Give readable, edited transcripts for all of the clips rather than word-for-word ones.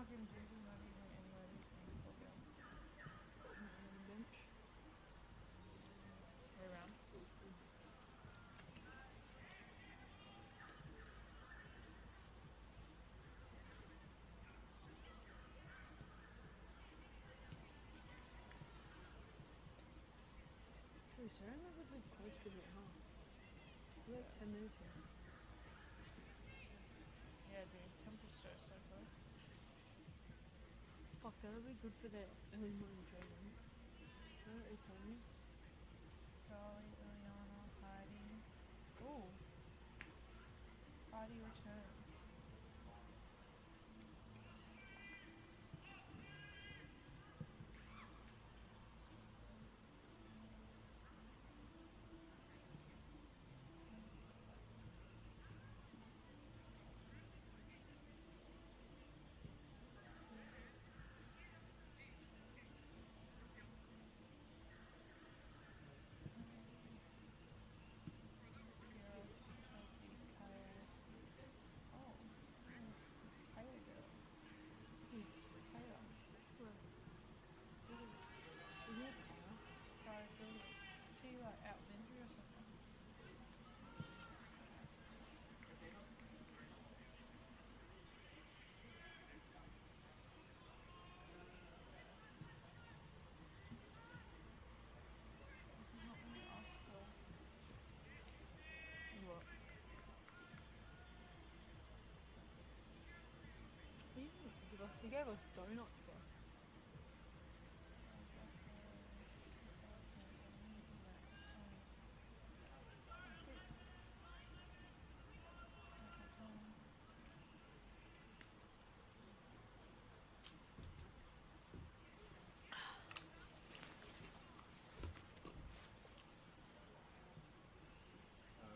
fucking drinking, not even anywhere these things will go. Bench. Way around. We're starting to get close to it, huh? We're like 10 minutes in. Yeah, dude. Temperature so close. Fuck, that'll be good for the early morning training. Know what they told me? Charlie, Ileana, Heidi. Ooh. Heidi returns. Girls, Chelsea, Kaya. Oh. Kaya girl. Kaya. What? Isn't it Kyle? Kaya girl. She like out with injury or something. Doesn't help when you ask Phil. What? He didn't give us, he gave us donuts for.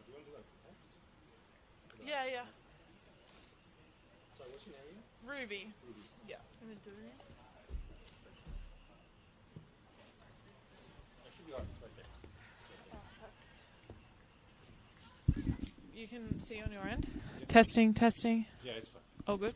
Do you want to do like a test? Yeah, yeah. Sorry, what's your name? Ruby. Ruby. Yeah. Gonna do it? I should be right there. You can see on your end. Testing, testing. Yeah, it's fine. All good.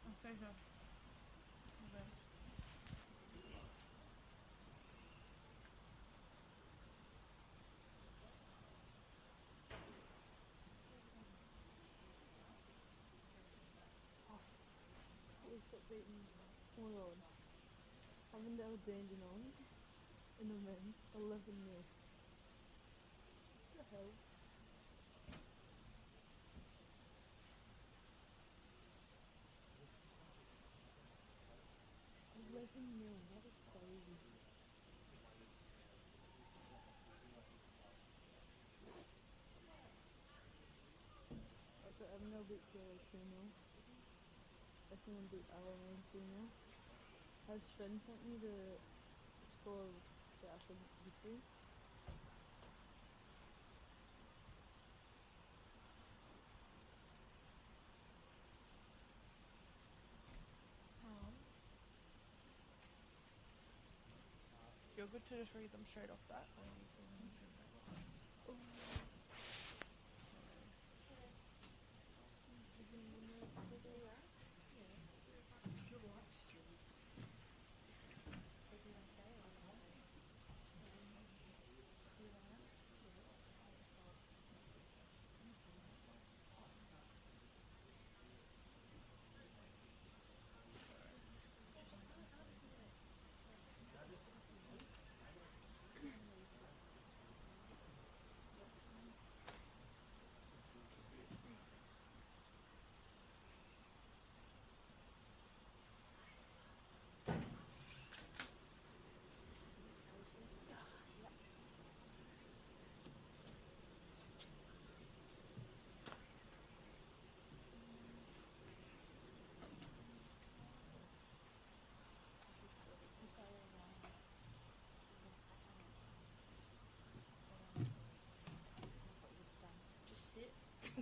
I'll say so. Okay. We stopped beating. Oh my god. Avondale Dandenong in the men's 11-0. What the hell? 11-0, that is crazy. Okay, Avondale beat Gary 2-0. Essendon beat Arrowman 2-0. Has Sven sent me the score of Southend victory? You're good to just read them straight off that. Or you can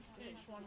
Stage 1-1.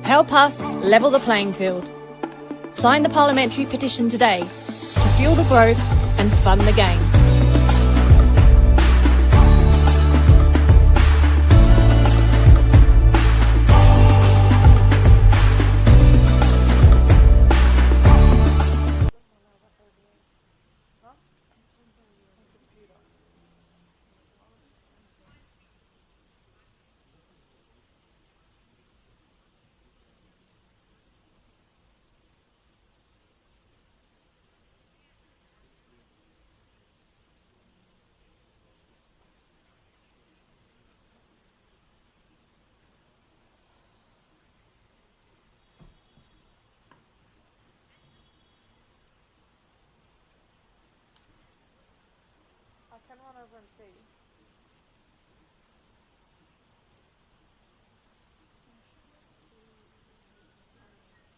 Help us level the playing field. Sign the parliamentary petition today to fuel the growth and fund the game. I can run over and see.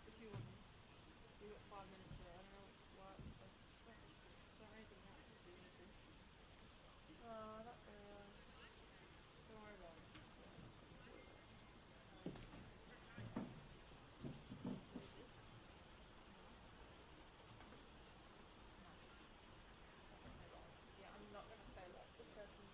If you want, you got 5 minutes here. I don't know what. Don't anything happen if you need to. Don't worry about it. Yeah, I'm not gonna say like this person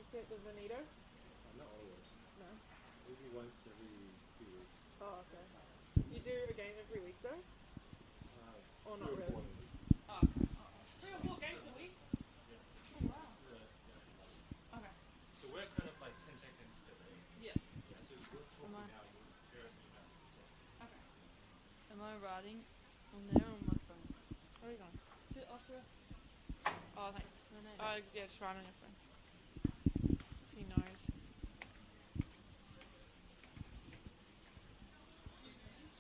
stay at the Venito? Not always. No. Maybe once every few weeks. Oh, okay. You do a game every week though? Or not Three or really? four maybe. Oh, okay. 3 or 4 games a week? Oh, wow. Okay. So we're kind of like 10 seconds away. Yeah. Yeah, so we're talking Am I- now. You're hearing me about 10 seconds. Okay. Am I writing on there or on my phone? Where are you going? To Oscar. Oh, thanks. No, no. Yeah, just write on your phone. He knows.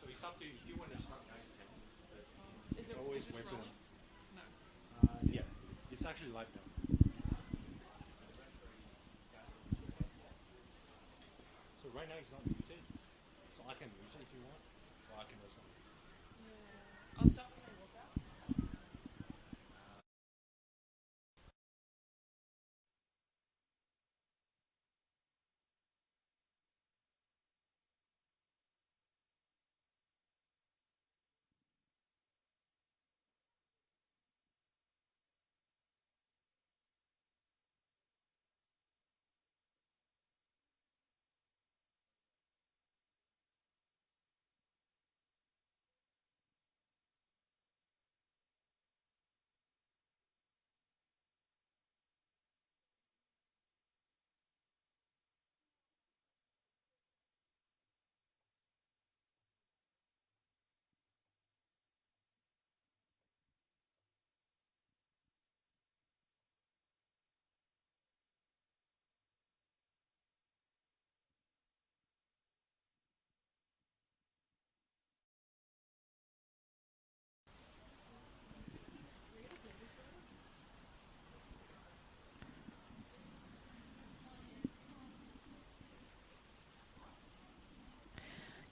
So it's up to you if you want to start 9 to 10. But Is it always is this wait for rolling? them. No. Yeah, it's actually live now. So right now it's not muted. So I can mute it if you want. Or I can also. Yeah. I'll start when I walk out.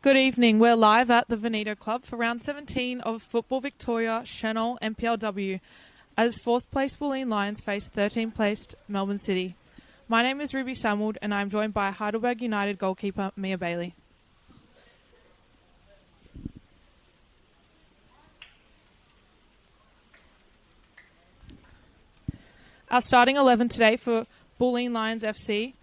Good evening. We're live at the Venito Club for round 17 of Football Victoria Senol NPLW as 4th place Bulleen Lions face 13th placed Melbourne City. My name is Ruby Samwood and I'm joined by Heidelberg United goalkeeper Mia Bailey. Our starting 11 today for Bulleen Lions FC: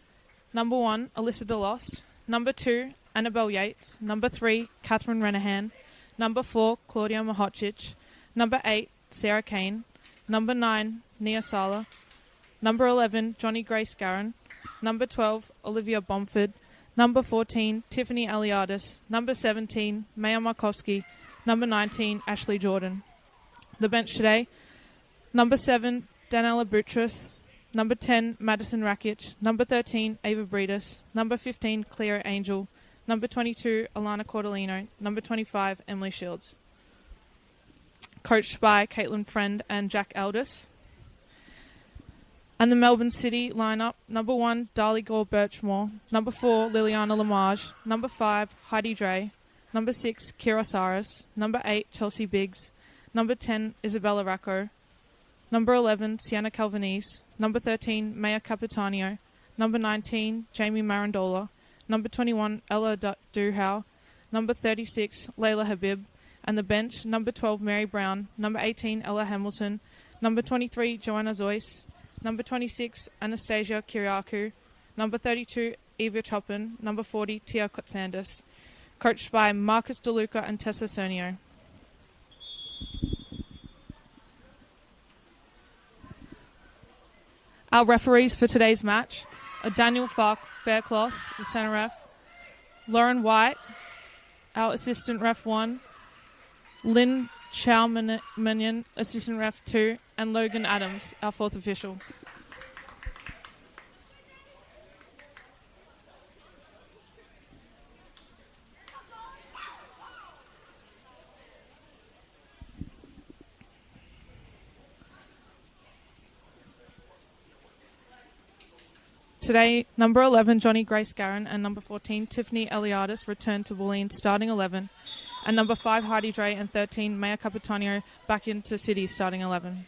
number 1, Alyssa DeLost; number 2, Annabelle Yates; number 3, Catherine Renahan; number 4, Claudia Mahocic; number 8, Sarah Kane; number 9, Nia Sala; number 11, Johnny Grace Garron; number 12, Olivia Bomford; number 14, Tiffany Aliadis; number 17, Maya Markowski; number 19, Ashley Jordan. The bench today: number 7, Danella Buttress; number 10, Madison Rakic; number 13, Ava Breedis; number 15, Cleo Angel; number 22, Alana Cordolino; number 25, Emily Shields. Coached by Caitlin Friend and Jack Aldis. And the Melbourne City lineup: number 1, Darlie Gore Birchmore; number 4, Liliana Lamage; number 5, Heidi Dre; number 6, Kira Saris; number 8, Chelsea Biggs; number 10, Isabella Racco; number 11, Sienna Calvanese; number 13, Maya Capitanio; number 19, Jamie Marandola; number 21, Ella Duhau; number 36, Layla Habib; and the bench: number 12, Mary Brown; number 18, Ella Hamilton; number 23, Joanna Zoyce; number 26, Anastasia Kiriakou; number 32, Eva Chopin; number 40, Tia Kotsandis. Coached by Marcus DeLuca and Tessa Sonio. Our referees for today's match are Daniel Faircloth, the centre ref; Lauren White, our assistant ref 1; Lynn Chowmanian, assistant ref 2; and Logan Adams, our 4th official. Today, number 11, Johnny Grace Garron, and number 14, Tiffany Eliadis, returned to Bulleen starting 11, and number 5, Heidi Dre, and 13, Maya Capitanio, back into City starting 11.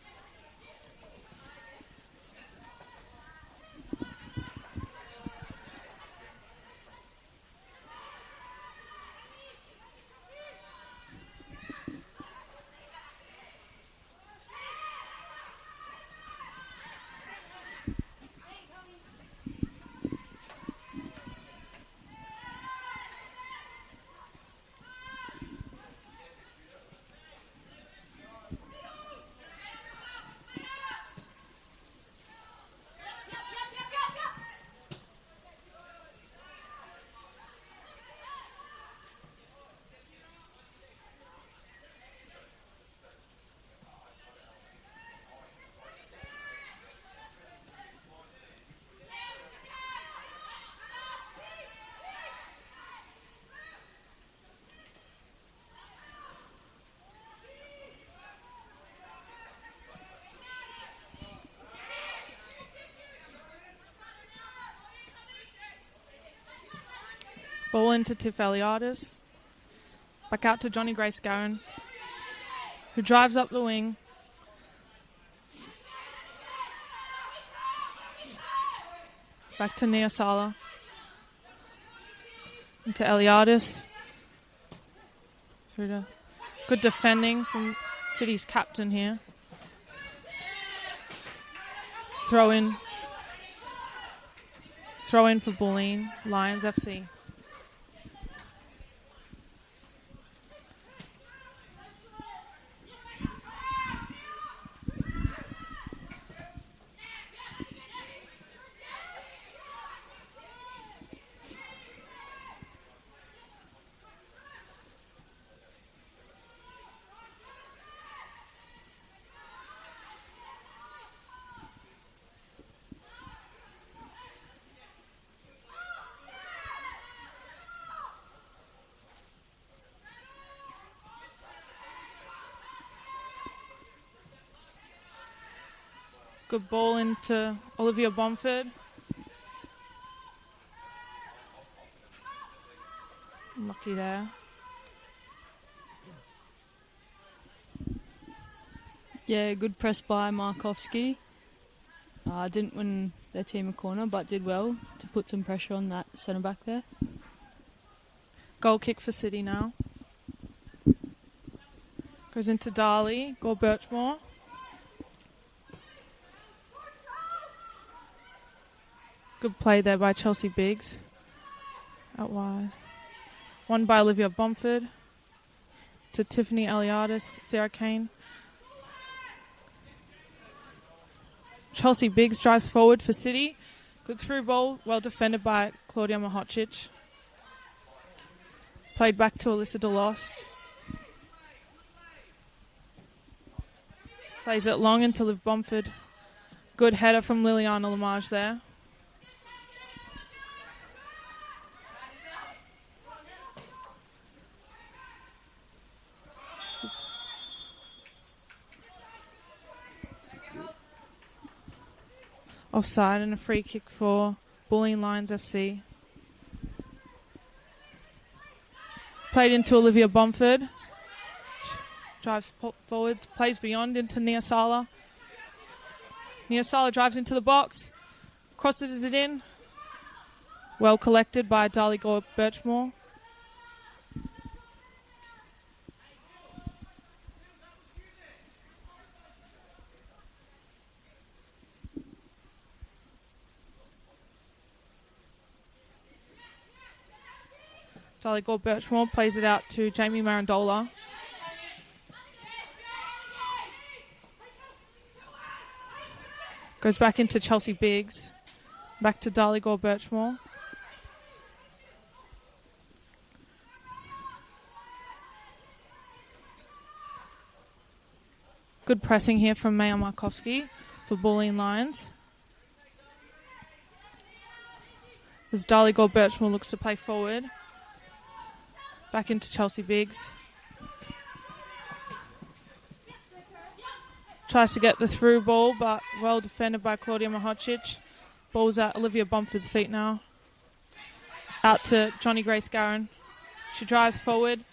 Ball into Tiff Eliadis. Back out to Johnny Grace Garron, who drives up the wing. Back to Nia Sala. Into Eliadis. Through to good defending from City's captain here. Throw in for Bulleen, Lions FC. Good ball into Olivia Bomford. Lucky there. Yeah, good press by Markovsky. Didn't win their team a corner, but did well to put some pressure on that centre back there. Goal kick for City now. Goes into Darley. Gore Birchmore. Good play there by Chelsea Biggs. Out wide. Won by Olivia Bomford. To Tiffany Eliadis, Sarah Kane. Chelsea Biggs drives forward for City. Good through ball, well defended by Claudia Mahocic. Played back to Alyssa DeLost. Plays it long into Liv Bomford. Good header from Liliana Lamage there. Offside and a free kick for Bulleen Lions FC. Played into Olivia Bomford. Drives forwards, plays beyond into Nia Sala. Nia Sala drives into the box. Crosses it in. Well collected by Darley Gore Birchmore. Darley Gore Birchmore plays it out to Jamie Marandola. Goes back into Chelsea Biggs. Back to Darley Gore Birchmore. Good pressing here from Maya Markovsky for Bulleen Lions. As Darley Gore Birchmore looks to play forward. Back into Chelsea Biggs. Tries to get the through ball, but well defended by Claudia Mahocic. Ball's at Olivia Bomford's feet now. Out to Johnny Grace Garron. She drives forward.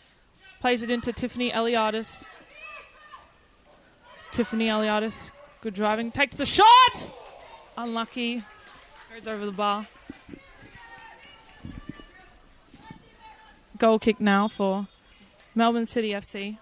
Plays it into Tiffany Eliadis. Tiffany Eliadis, good driving. Takes the shot! Unlucky. Goes over the bar. Goal kick now for Melbourne City FC.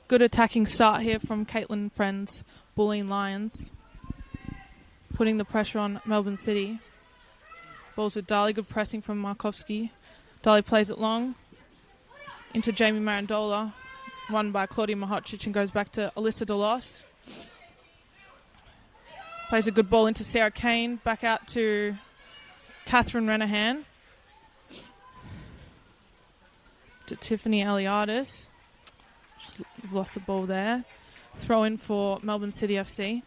Good attacking start here from Caitlin Friends, Bulleen Lions. Putting the pressure on Melbourne City. Balls with Darley, good pressing from Markovsky. Darley plays it long. Into Jamie Marandola, won by Claudia Mahocic and goes back to Alyssa DeLost. Plays a good ball into Sarah Kane, back out to Catherine Renahan. To Tiffany Eliadis. Just lost the ball there. Throw in for Melbourne City FC.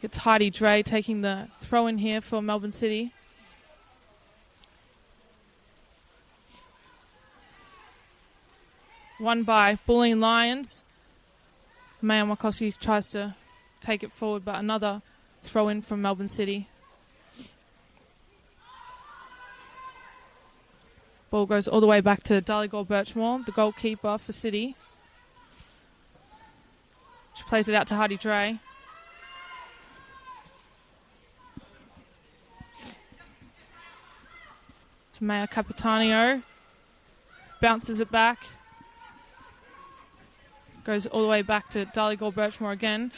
It's Heidi Dre taking the throw in here for Melbourne City. Won by Bulleen Lions. Mayor Markowski tries to take it forward, but another throw in from Melbourne City. Ball goes all the way back to Darligor Birchmore, the goalkeeper for City. She plays it out to Hardy Dre. To Mayor Capitanio. Bounces it back. Goes all the way back to Darligor Birchmore again.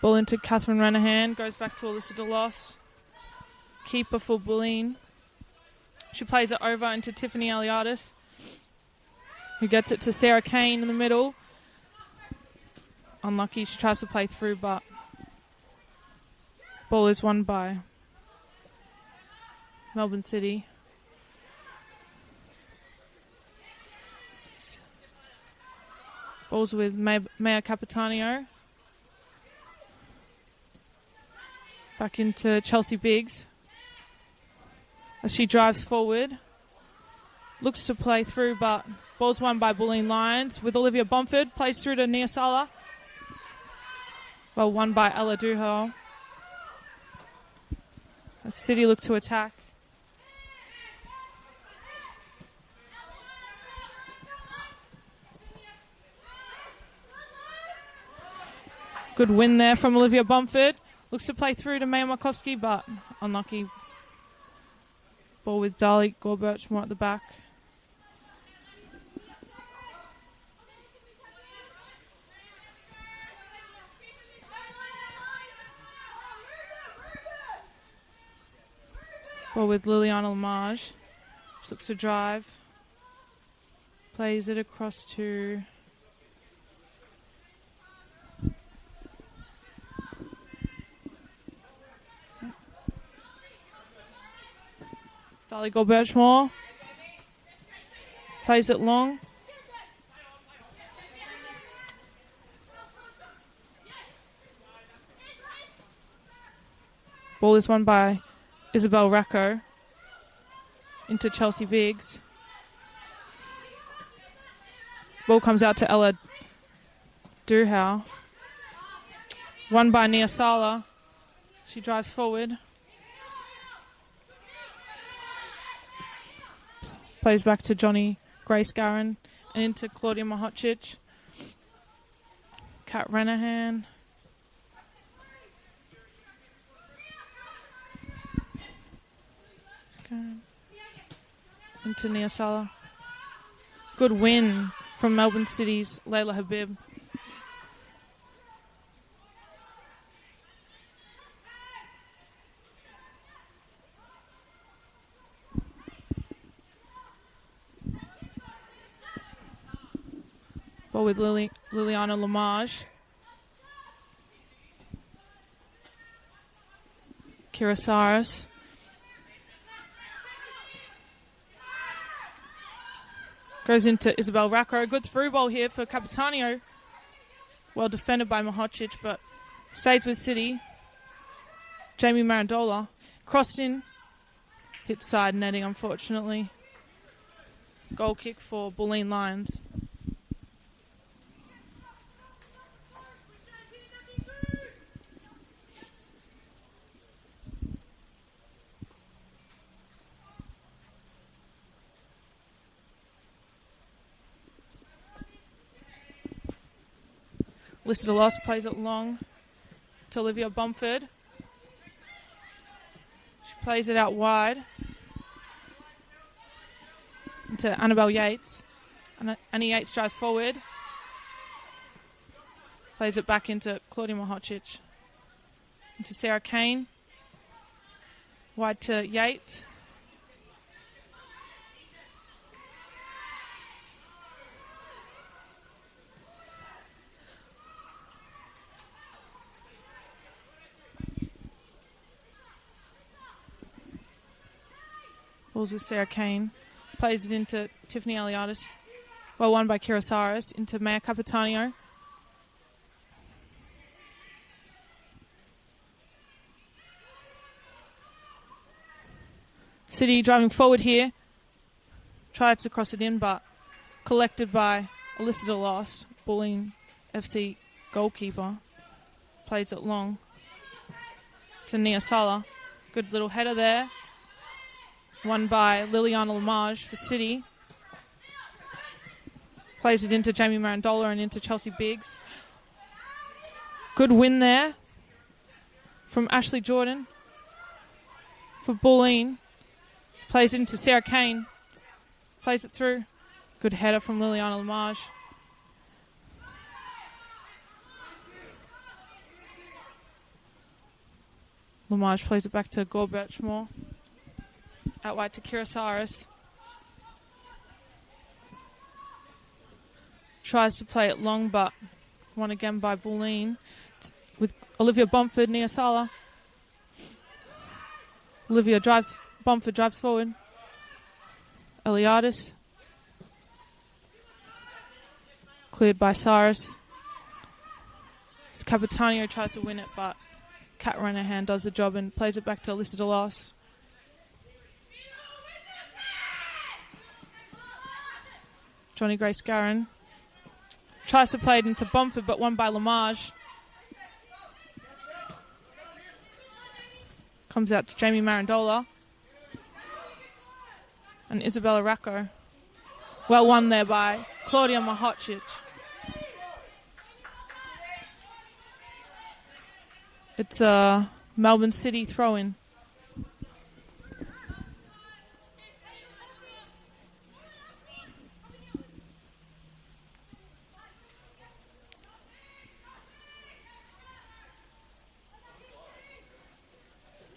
Ball into Catherine Renahan. Goes back to Alyssa DeLost. Keeper for Bulleen. She plays it over into Tiffany Aliadis, who gets it to Sarah Kane in the middle. Unlucky. She tries to play through, but ball is won by Melbourne City. Ball's with Mayor Capitanio. Back into Chelsea Biggs. As she drives forward. Looks to play through, but ball's won by Bulleen Lions with Olivia Bomford. Plays through to Nia Sala. Well, won by Ella Duhal. As City look to attack. Good win there from Olivia Bomford. Looks to play through to Maya Markowski, but unlucky. Ball with Dali Gorbirchmore at the back. Ball with Liliana Lamage. She looks to drive. Plays it across to Darligor Birchmore. Plays it long. Ball is won by Isabel Racco into Chelsea Biggs. Ball comes out to Ella Duhau. Won by Nia Sala. She drives forward. Plays back to Johnny Grace Garron and into Claudia Mahocic. Kat Renahan. Into Nia Sala. Good win from Melbourne City's Layla Habib. Ball with Liliana Lamage. Kira Saris. Goes into Isabel Racco. Good through ball here for Capitanio. Well defended by Mahocic, but stays with City. Jamie Marandola. Crossed in. Hit side netting, unfortunately. Goal kick for Bulleen Lions. Listed a loss, plays it long to Olivia Bomford. She plays it out wide into Annabelle Yates. Annie Yates drives forward. Plays it back into Claudia Mahocic. Into Sarah Kane. Wide to Yates. Balls with Sarah Kane. Plays it into Tiffany Eliadis. Well won by Kira Saris. Into Maya Capitanio. City driving forward here. Tried to cross it in, but collected by Alyssa DeLost, Bulleen FC goalkeeper. Plays it long to Nia Sala. Good little header there. Won by Liliana Lamage for City. Plays it into Jamie Marandola and into Chelsea Biggs. Good win there from Ashley Jordan for Bulleen. Plays it into Sarah Kane. Plays it through. Good header from Liliana Lamage. Lamage plays it back to Gore Birchmore. Out wide to Kira Saris. Tries to play it long, but won again by Bulleen. With Olivia Bomford, Nia Sala. Bomford drives forward. Eliadis. Cleared by Cyrus. Capitanio tries to win it, but Kat Renahan does the job and plays it back to Alyssa DeLost. Johnny Grace Garron tries to play it into Bomford, but won by Lamage. Comes out to Jamie Marandola. And Isabella Racco. Well won there by Claudia Mahocic. It's a Melbourne City throw-in.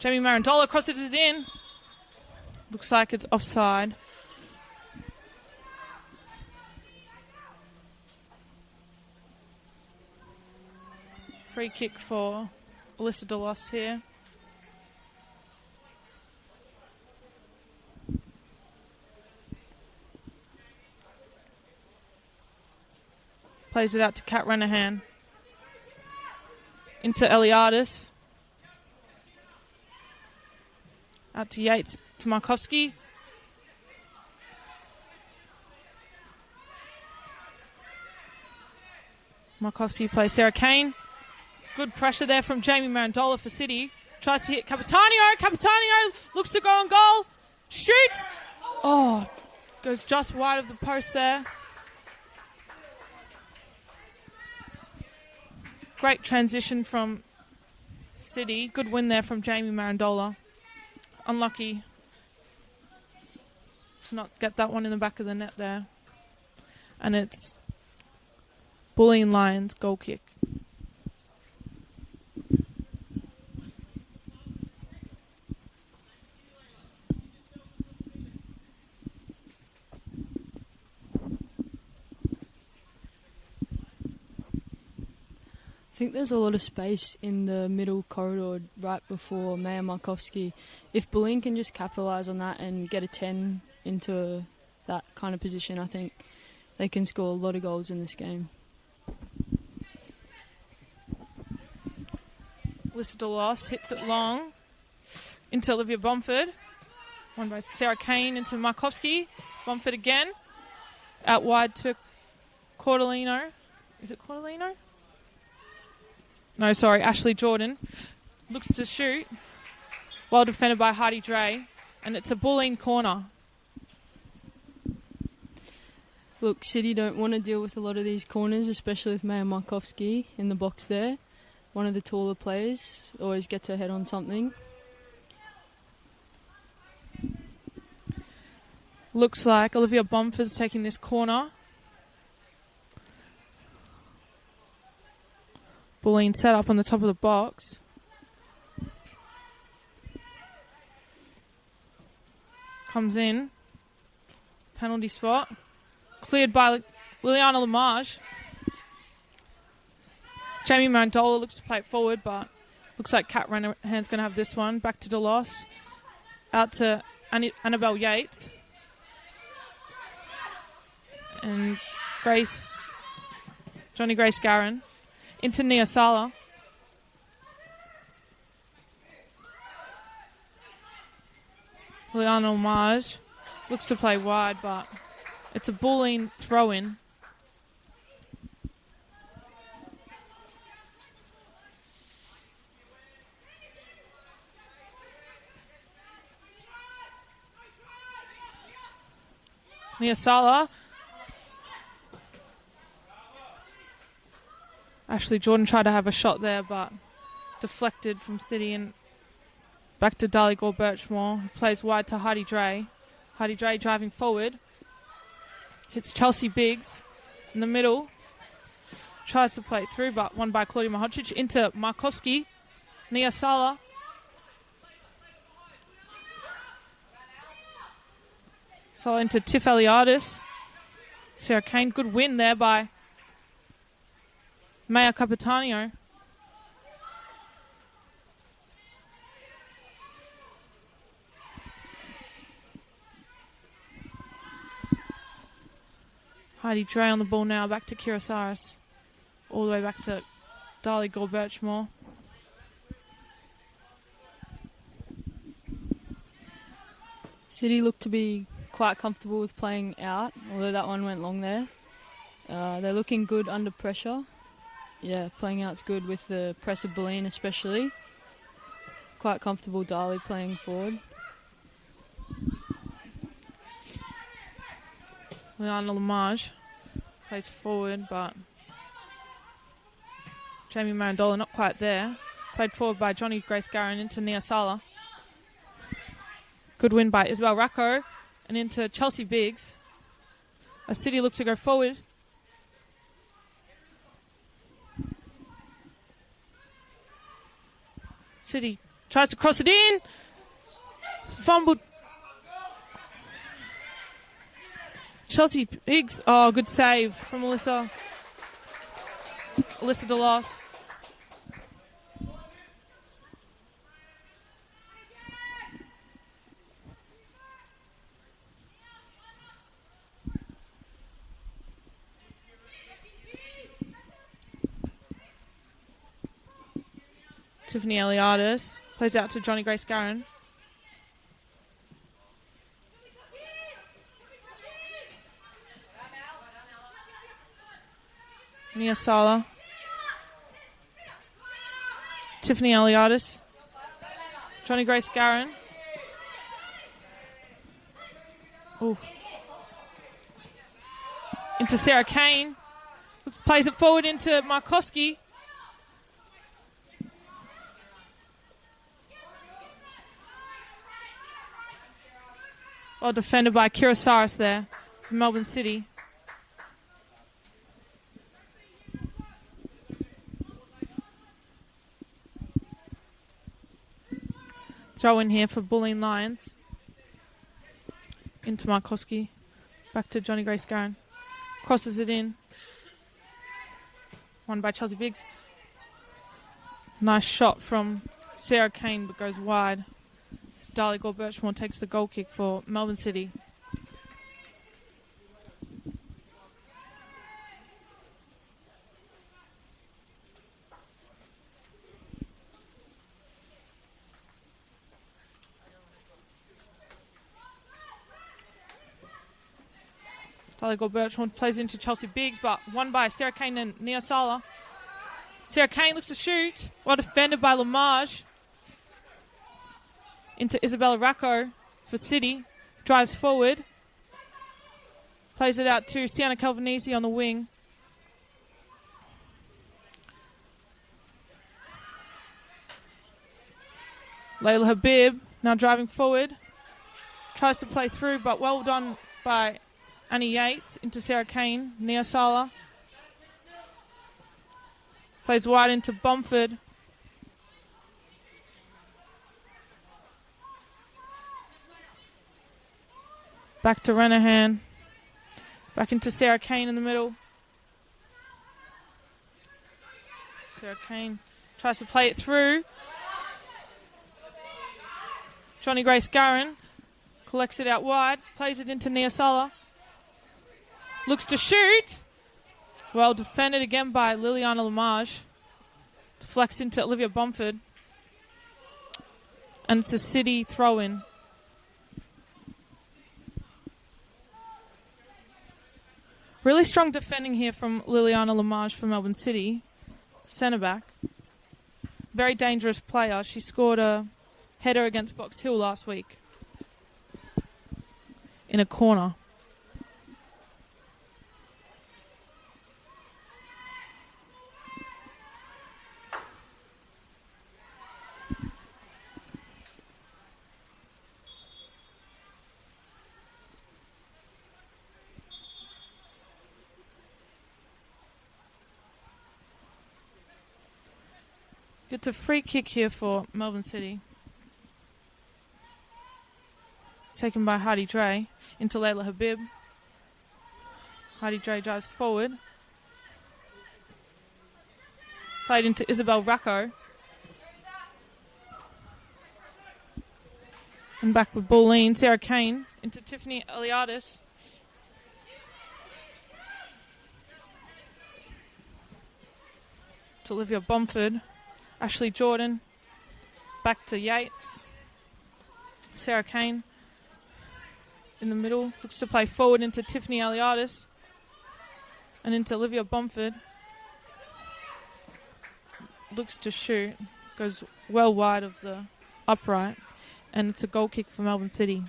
Jamie Marandola crosses it in. Looks like it's offside. Free kick for Alyssa DeLost here. Plays it out to Kat Renahan. Into Eliadis. Out to Yates, to Markovsky. Markovsky plays Sarah Kane. Good pressure there from Jamie Marandola for City. Tries to hit Capitanio. Capitanio looks to go on goal. Shoot! Oh, goes just wide of the post there. Great transition from City. Good win there from Jamie Marandola. Unlucky to not get that one in the back of the net there. And it's Bulleen Lions goal kick. I think there's a lot of space in the middle corridor right before Maya Markovsky. If Bulleen can just capitalise on that and get a 10 into that kind of position, I think they can score a lot of goals in this game. Alyssa DeLost hits it long into Olivia Bomford. Won by Sarah Kane into Markovsky. Bomford again. Out wide to Cordellino. Is it Cordellino? No, sorry, Ashley Jordan. Looks to shoot. Well defended by Heidi Dre. And it's a Bulleen corner. Look, City don't want to deal with a lot of these corners, especially with Maya Markovsky in the box there. One of the taller players always gets her head on something. Looks like Olivia Bomford's taking this corner. Bulleen set up on the top of the box. Comes in. Penalty spot. Cleared by Liliana Lamage. Jamie Marandola looks to play it forward, but looks like Kat Renahan's going to have this one. Back to DeLost. Out to Annabelle Yates. And Johnny Grace Garron. Into Nia Sala. Liana Omage looks to play wide, but it's a Bulleen throw-in. Nia Sala. Ashley Jordan tried to have a shot there, but deflected from City and back to Dali Gore Birchmore, who plays wide to Heidi Dre. Heidi Dre driving forward. Hits Chelsea Biggs in the middle. Tries to play it through, but won by Claudia Mahocic. Into Markovsky. Nia Sala. Sala into Tiff Eliadis. Sarah Kane, good win there by Maya Capitanio. Heidi Dre on the ball now, back to Kira Saris. All the way back to Dali Gore Birchmore. City looked to be quite comfortable with playing out, although that one went long there. They're looking good under pressure. Yeah, playing out's good with the press of Bulleen especially. Quite comfortable Dali playing forward. Liana Lamage plays forward, but Jamie Marandola not quite there. Played forward by Johnny Grace Garron into Nia Sala. Good win by Isabel Racco and into Chelsea Biggs. A City look to go forward. City tries to cross it in. Fumbled. Chelsea Biggs. Oh, good save from Alyssa DeLoss. Tiffany Eliadis plays out to Johnny Grace Garron. Nia Sala. Tiffany Eliadis. Johnny Grace Garron. Ooh. Into Sarah Kane. Plays it forward into Markowski. Well defended by Kira Saris there from Melbourne City. Throw in here for Bulleen Lions. Into Markowski. Back to Johnny Grace Garron. Crosses it in. Won by Chelsea Biggs. Nice shot from Sarah Kane, but goes wide. Dali Gore Birchmore takes the goal kick for Melbourne City. Dali Gore Birchmore plays into Chelsea Biggs, but won by Sarah Kane and Nia Sala. Sarah Kane looks to shoot. Well defended by Lamage. Into Isabella Racco for City. Drives forward. Plays it out to Sienna Calvanese on the wing. Layla Habib now driving forward. Tries to play through, but well done by Annie Yates into Sarah Kane. Nia Sala. Plays wide into Bomford. Back to Renahan. Back into Sarah Kane in the middle. Sarah Kane tries to play it through. Johnny Grace Garron Collects it out wide. Plays it into Niasala. Looks to shoot. Well defended again by Liliana Lamage. Deflects into Olivia Bomford. And it's a City throw-in. Really strong defending here from Liliana Lamage from Melbourne City. Centre back. Very dangerous player. She scored a header against Box Hill last week. In a corner. It's a free kick here for Melbourne City. Taken by Hardy Dre into Layla Habib. Hardy Dre drives forward. Played into Isabel Racco. And back with Bulleen. Sarah Kane into Tiffany Eliadis. To Olivia Bomford. Ashley Jordan. Back to Yates. Sarah Kane. In the middle. Looks to play forward into Tiffany Eliadis. And into Olivia Bomford. Looks to shoot. Goes well wide of the upright. And it's a goal kick for Melbourne City.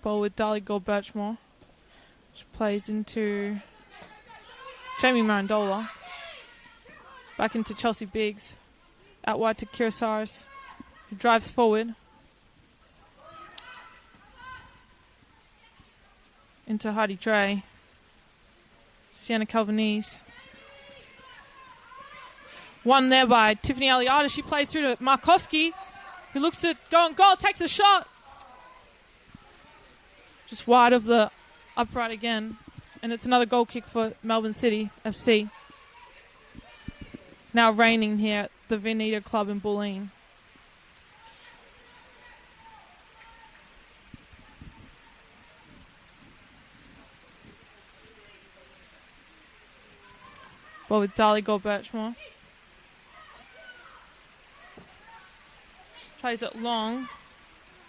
Ball with Dali Gold-Birchmore. She plays into Jamie Marandola. Back into Chelsea Biggs. Out wide to Kira Saris. Who drives forward. Into Hardy Dre. Sienna Calvanese. Won there by Tiffany Eliada. She plays through to Markowski. Who looks to go on goal. Takes a shot. Just wide of the upright again. And it's another goal kick for Melbourne City FC. Now reigning here at the Veneta Club in Bulleen. Ball with Dali Gold-Birchmore. Plays it long.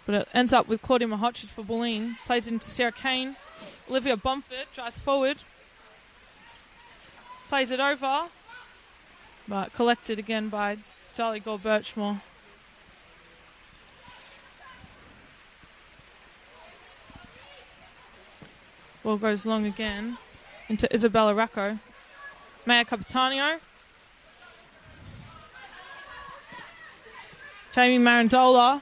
But it ends up with Claudia Mahocic for Bulleen. Plays it into Sarah Kane. Olivia Bomford drives forward. Plays it over. But collected again by Dali Gold-Birchmore. Ball goes long again into Isabella Racco. Maya Capitanio. Jamie Marandola.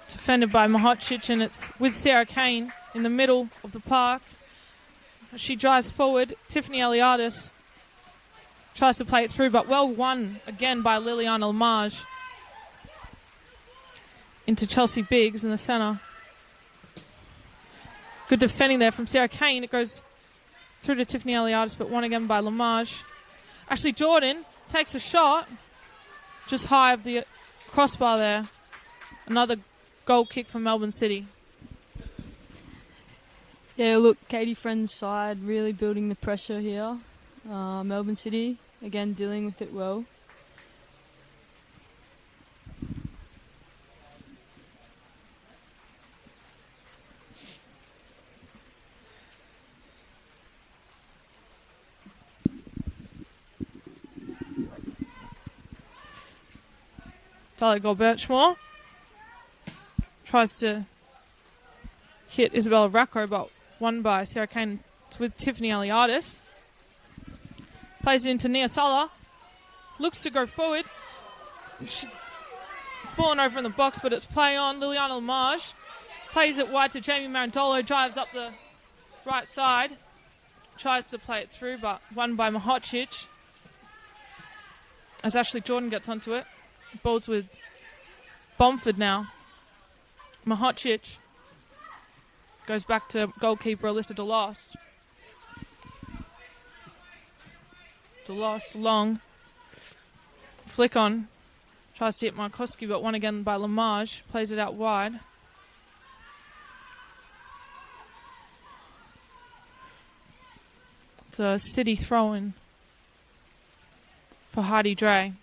Defended by Mahocic, and it's with Sarah Kane in the middle of the park. She drives forward. Tiffany Eliadis tries to play it through, but well won again by Liliana Lamage. Into Chelsea Biggs in the centre. Good defending there from Sarah Kane. It goes through to Tiffany Eliadis, but won again by Lamage. Ashley Jordan takes a shot. Just high of the crossbar there. Another goal kick from Melbourne City. Yeah, look, Katie Friend's side really building the pressure here. Melbourne City, again, dealing with it well. Dali Gold-Birchmore tries to hit Isabella Racco, but won by Sarah Kane with Tiffany Eliadis. Plays it into Nia Sala. Looks to go forward. She's fallen over in the box, but it's play on. Liliana Lamage plays it wide to Jamie Marandolo. Drives up the right side. Tries to play it through, but won by Mahocic. as Ashley Jordan gets onto it. Ball's with Bomford now. Mahocic goes back to goalkeeper Alyssa DeLost. DeLost long. Flick on. Tries to hit Markowski, but won again by Lamage. Plays it out wide. It's a City throw-in for Hardy Dre.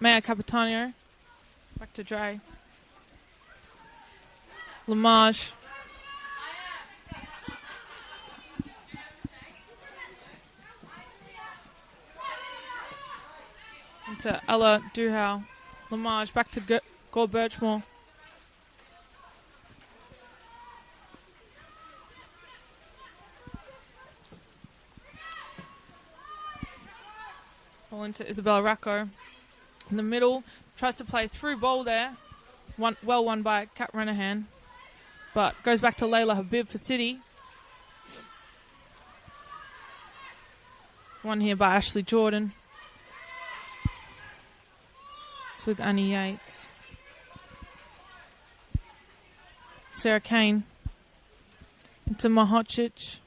Maya Capitano. Back to Dre. Lamage. Into Ella Duhau. Lamage back to Gore Birchmore. Ball into Isabella Racco. In the middle, tries to play through ball there. Well won by Kat Renahan. But goes back to Layla Habib for City. One here by Ashley Jordan. It's with Annie Yates. Sarah Kane. Into Mahocic.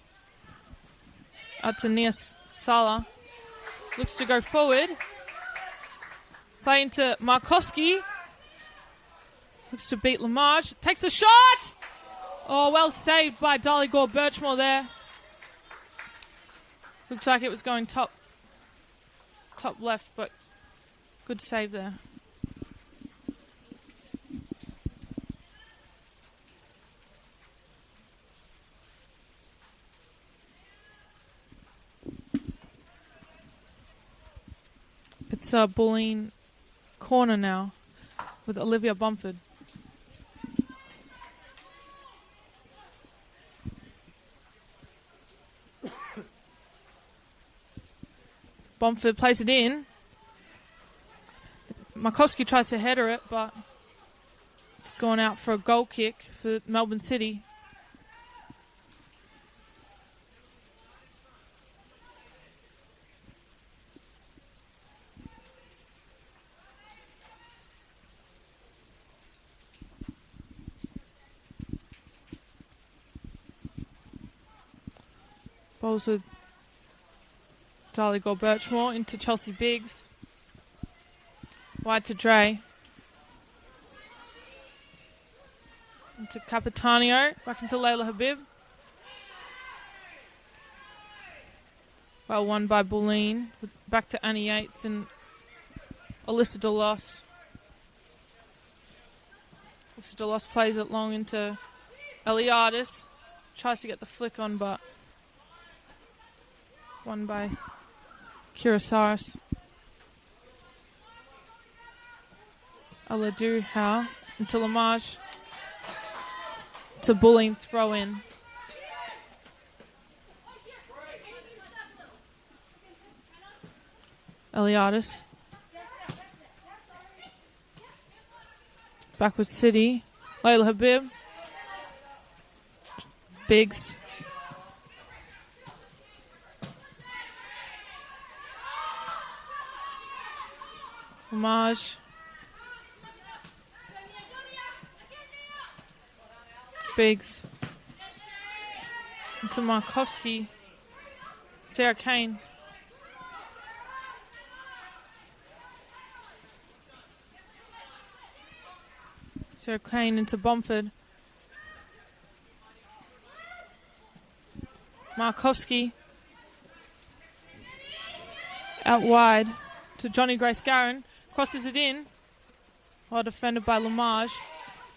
Out to Nia Sala. Looks to go forward. Play into Markowski. Looks to beat Lamage. Takes the shot! Oh, well saved by Dolly Gore Birchmore there. Looks like it was going top left, but good save there. It's a Bulleen corner now with Olivia Bumford. Bumford plays it in. Markowski tries to header it, but it's gone out for a goal kick for Melbourne City. Balls with Dolly Gore Birchmore into Chelsea Biggs. Wide to Dre. Into Capitanio. Back into Layla Habib. Well won by Bulleen. Back to Annie Yates and Alyssa DeLost. Alyssa DeLost plays it long into Eliadis. Tries to get the flick on, but won by Kirasaris. Aladu Howe into Lamage. To Bulleen throw in. Eliadis. Back with City. Layla Habib. Biggs. Lamage. Biggs. Into Markowski. Sarah Kane. Sarah Kane into Bomford. Markowski. Out wide to Johnny Grace Garron. Crosses it in. Well defended by Lamage.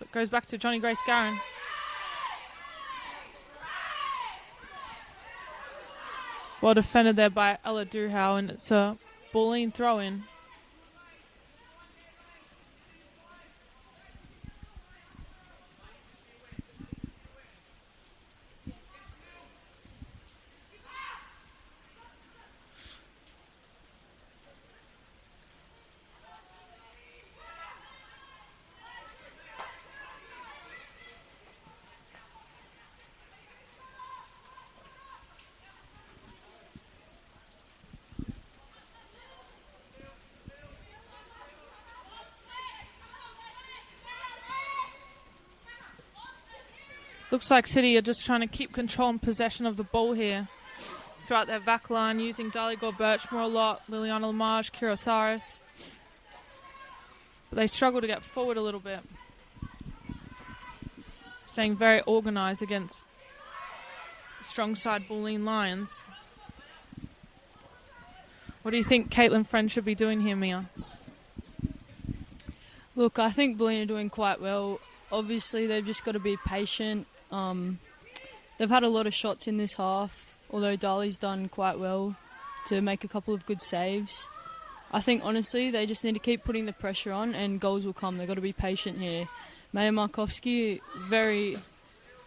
But goes back to Johnny Grace Garron. Well defended there by Ella Duhau, and it's a Bulleen throw-in. Looks like City are just trying to keep control and possession of the ball here throughout their back line, using Dalligor Birchmore a lot, Liliana Lamage, Kirasaris. But they struggle to get forward a little bit. Staying very organised against strong side Bulleen Lions. What do you think Caitlin Friend should be doing here, Mia? Look, I think Bulleen are doing quite well. Obviously, they've just got to be patient. They've had a lot of shots in this half, although Dali's done quite well to make a couple of good saves. I think, honestly, they just need to keep putting the pressure on and goals will come. They've got to be patient here. Maya Markovsky, very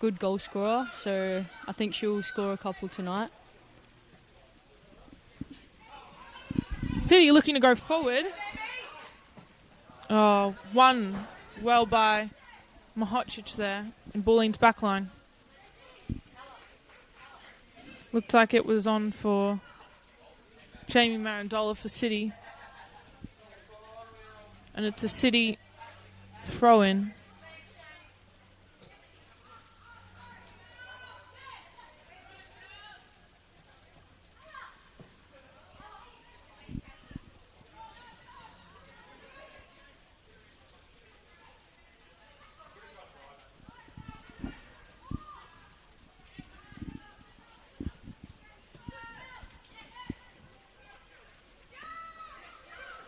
good goal scorer, so I think she'll score a couple tonight. City looking to go forward. Oh, one well by Mahocic there in Bulleen's backline. Looked like it was on for Jamie Marandola for City. And it's a City throw-in.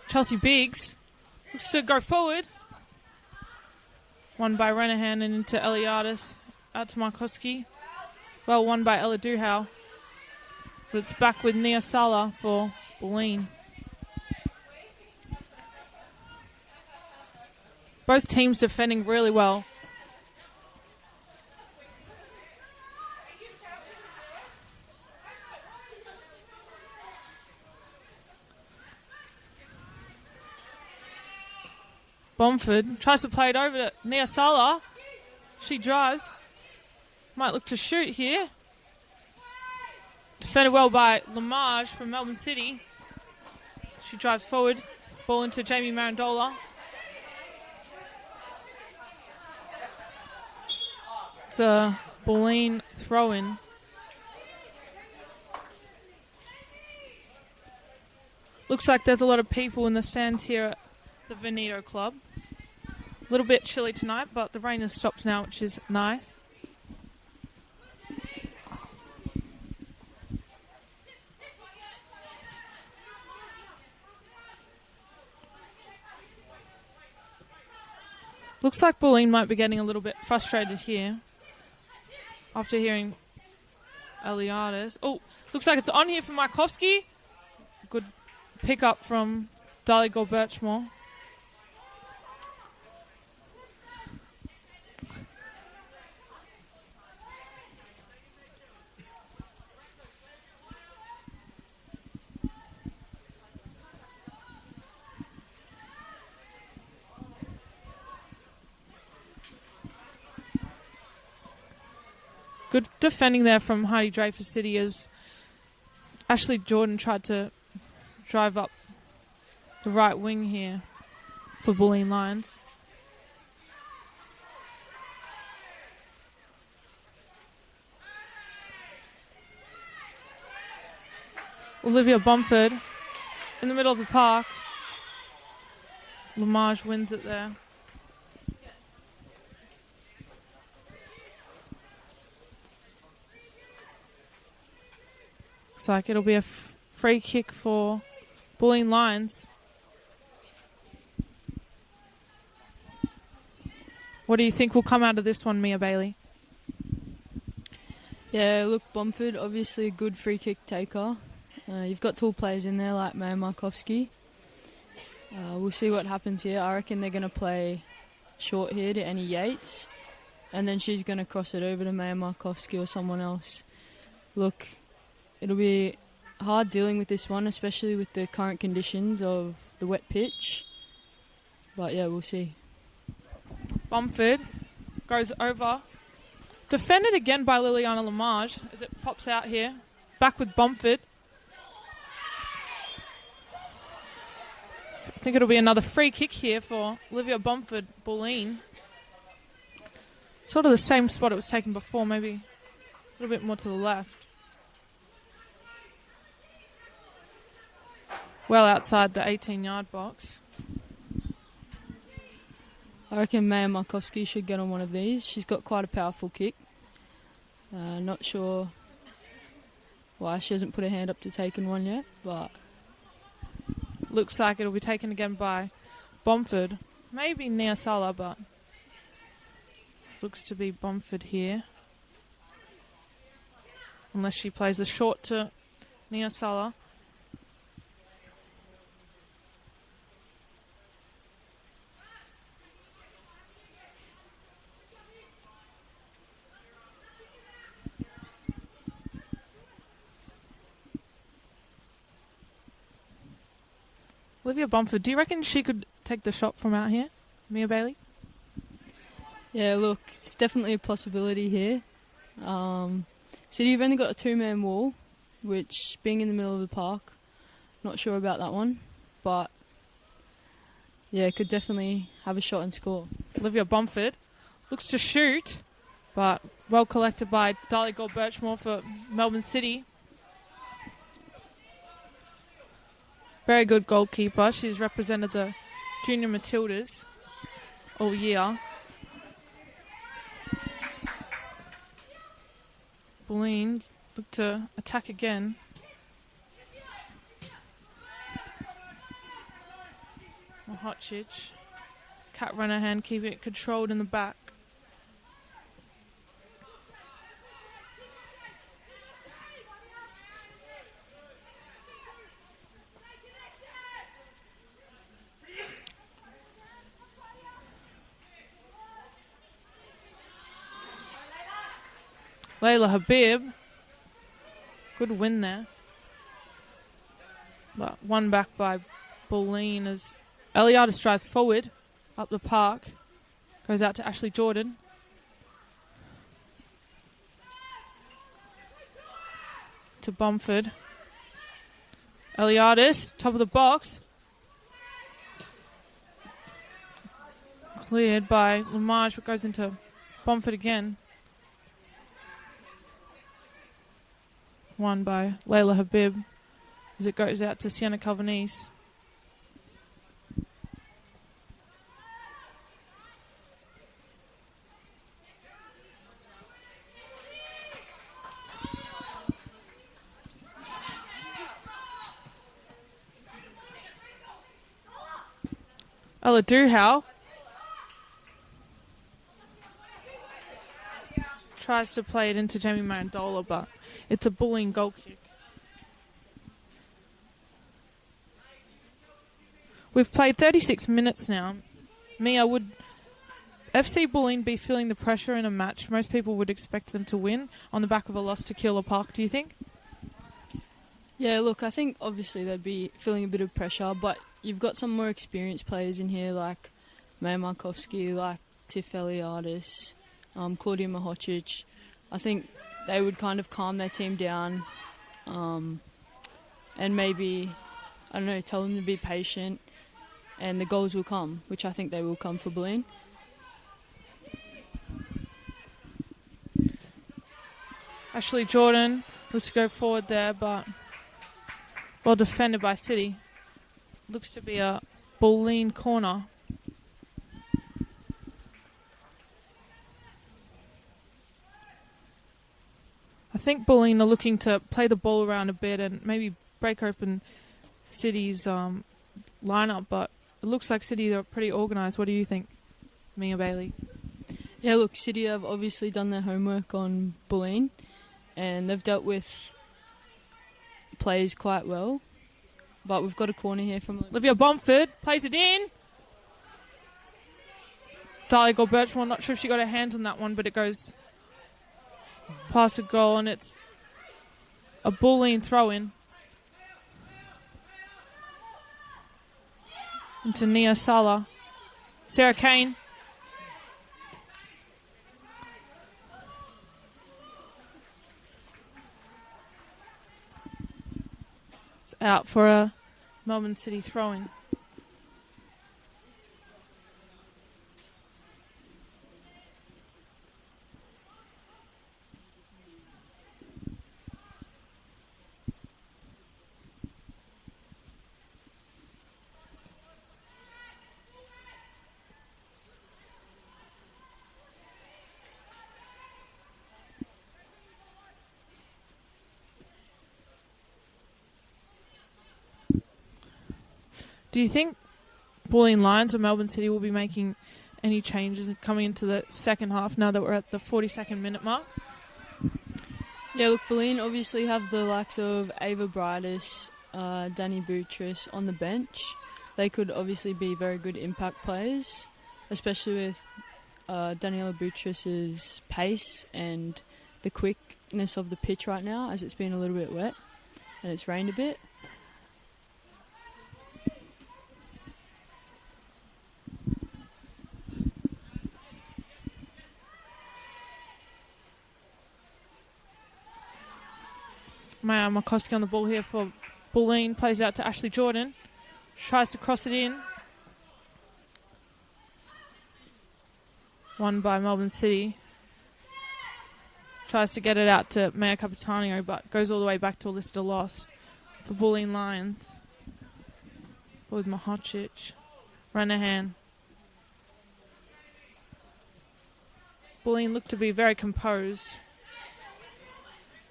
Chelsea Biggs looks to go forward. Won by Renahan and into Eliadis. Out to Markowski. Well won by Ella Duhau. But it's back with Nia Sala for Bulleen. Both teams defending really well. Bomford tries to play it over to Nia Sala. She drives. Might look to shoot here. Defended well by Lamage from Melbourne City. She drives forward. Ball into Jamie Marandola. It's a Bulleen throw-in. Looks like there's a lot of people in the stands here at the Veneto Club. A little bit chilly tonight, but the rain has stopped now, which is nice. Looks like Bulleen might be getting a little bit frustrated here after hearing Eliadis. Oh, looks like it's on here for Markovsky. Good pick up from Dalligor Birchmore. Good defending there from Heidi Dreyfus City as Ashley Jordan tried to drive up the right wing here for Bulleen Lions. Olivia Bomford in the middle of the park. Lamage wins it there. Looks like it'll be a free kick for Bulleen Lions. What do you think will come out of this one, Mia Bailey? Yeah, look, Bomford, obviously a good free kick taker. You've got tall players in there like Maya Markovsky. We'll see what happens here. I reckon they're going to play short here to Annie Yates, and then she's going to cross it over to Maya Markovsky or someone else. Look, it'll be hard dealing with this one, especially with the current conditions of the wet pitch. But yeah, we'll see. Bomford goes over. Defended again by Liliana Lamage as it pops out here. Back with Bomford. I think it'll be another free kick here for Olivia Bomford, Bulleen. Sort of the same spot it was taken before, maybe a little bit more to the left. Well outside the 18-yard box. I reckon Maya Markovsky should get on one of these. She's got quite a powerful kick. Not sure why she hasn't put her hand up to taking one yet, but looks like it'll be taken again by Bomford. Maybe Nia Sala, but looks to be Bomford here. Unless she plays a short to Nia Sala. Olivia Bomford, do you reckon she could take the shot from out here, Mia Bailey? yeah, look, it's definitely a possibility here. City have only got a two-man wall, which, being in the middle of the park, not sure about that one, but yeah, could definitely have a shot and score. Olivia Bomford looks to shoot, but well collected by Dali Gold-Birchmore for Melbourne City. Very good goalkeeper. She's represented the Junior Matildas all year. Bulleen look to attack again. Mohocic. Kat Renahan keeping it controlled in the back. Layla Habib. Good win there. But one back by Bulleen as Eliadis drives forward up the park. Goes out to Ashley Jordan. To Bomford. Eliadis, top of the box. Cleared by Lamage, but goes into Bomford again. Won by Layla Habib as it goes out to Sienna Calvanese. Ella Duhau tries to play it into Jamie Marandola, but it's a Bulleen goal kick. We've played 36 minutes now. Mia, would FC Bulleen be feeling the pressure in a match? Most people would expect them to win on the back of a loss to Keilor Park, do you think? Yeah, look, I think obviously they'd be feeling a bit of pressure, but you've got some more experienced players in here like Maya Markovsky, like Tiff Eliadis, Claudia Mohocic. I think they would kind of calm their team down and maybe, I don't know, tell them to be patient and the goals will come, which I think they will come for Bulleen. Ashley Jordan looks to go forward there, but well defended by City. Looks to be a Bulleen corner. I think Bulleen are looking to play the ball around a bit and maybe break open City's lineup, but it looks like City are pretty organised. What do you think, Mia Bailey? Yeah, look, City have obviously done their homework on Bulleen and they've dealt with players quite well. But we've got a corner here from Olivia Bomford plays it in. Dahlia Gold-Birchmore, not sure if she got her hands on that one, but it goes past the goal and it's a Bulleen throw-in. Into Nia Sala. Sarah Kane. It's out for a Melbourne City throw-in. Do you think Bulleen Lions or Melbourne City will be making any changes coming into the second half now that we're at the 42nd minute mark? Yeah, look, Bulleen obviously have the likes of Ava Brightis, Danny Boutros on the bench. They could obviously be very good impact players, especially with Daniela Boutros' pace and the quickness of the pitch right now, as it's been a little bit wet and it's rained a bit. Maya Makoski on the ball here for Bulleen. Plays out to Ashley Jordan. Tries to cross it in. Won by Melbourne City. Tries to get it out to Maya Capitanio, but goes all the way back to a listed loss for Bulleen Lions. With Mahocic. Renahan. Bulleen looked to be very composed.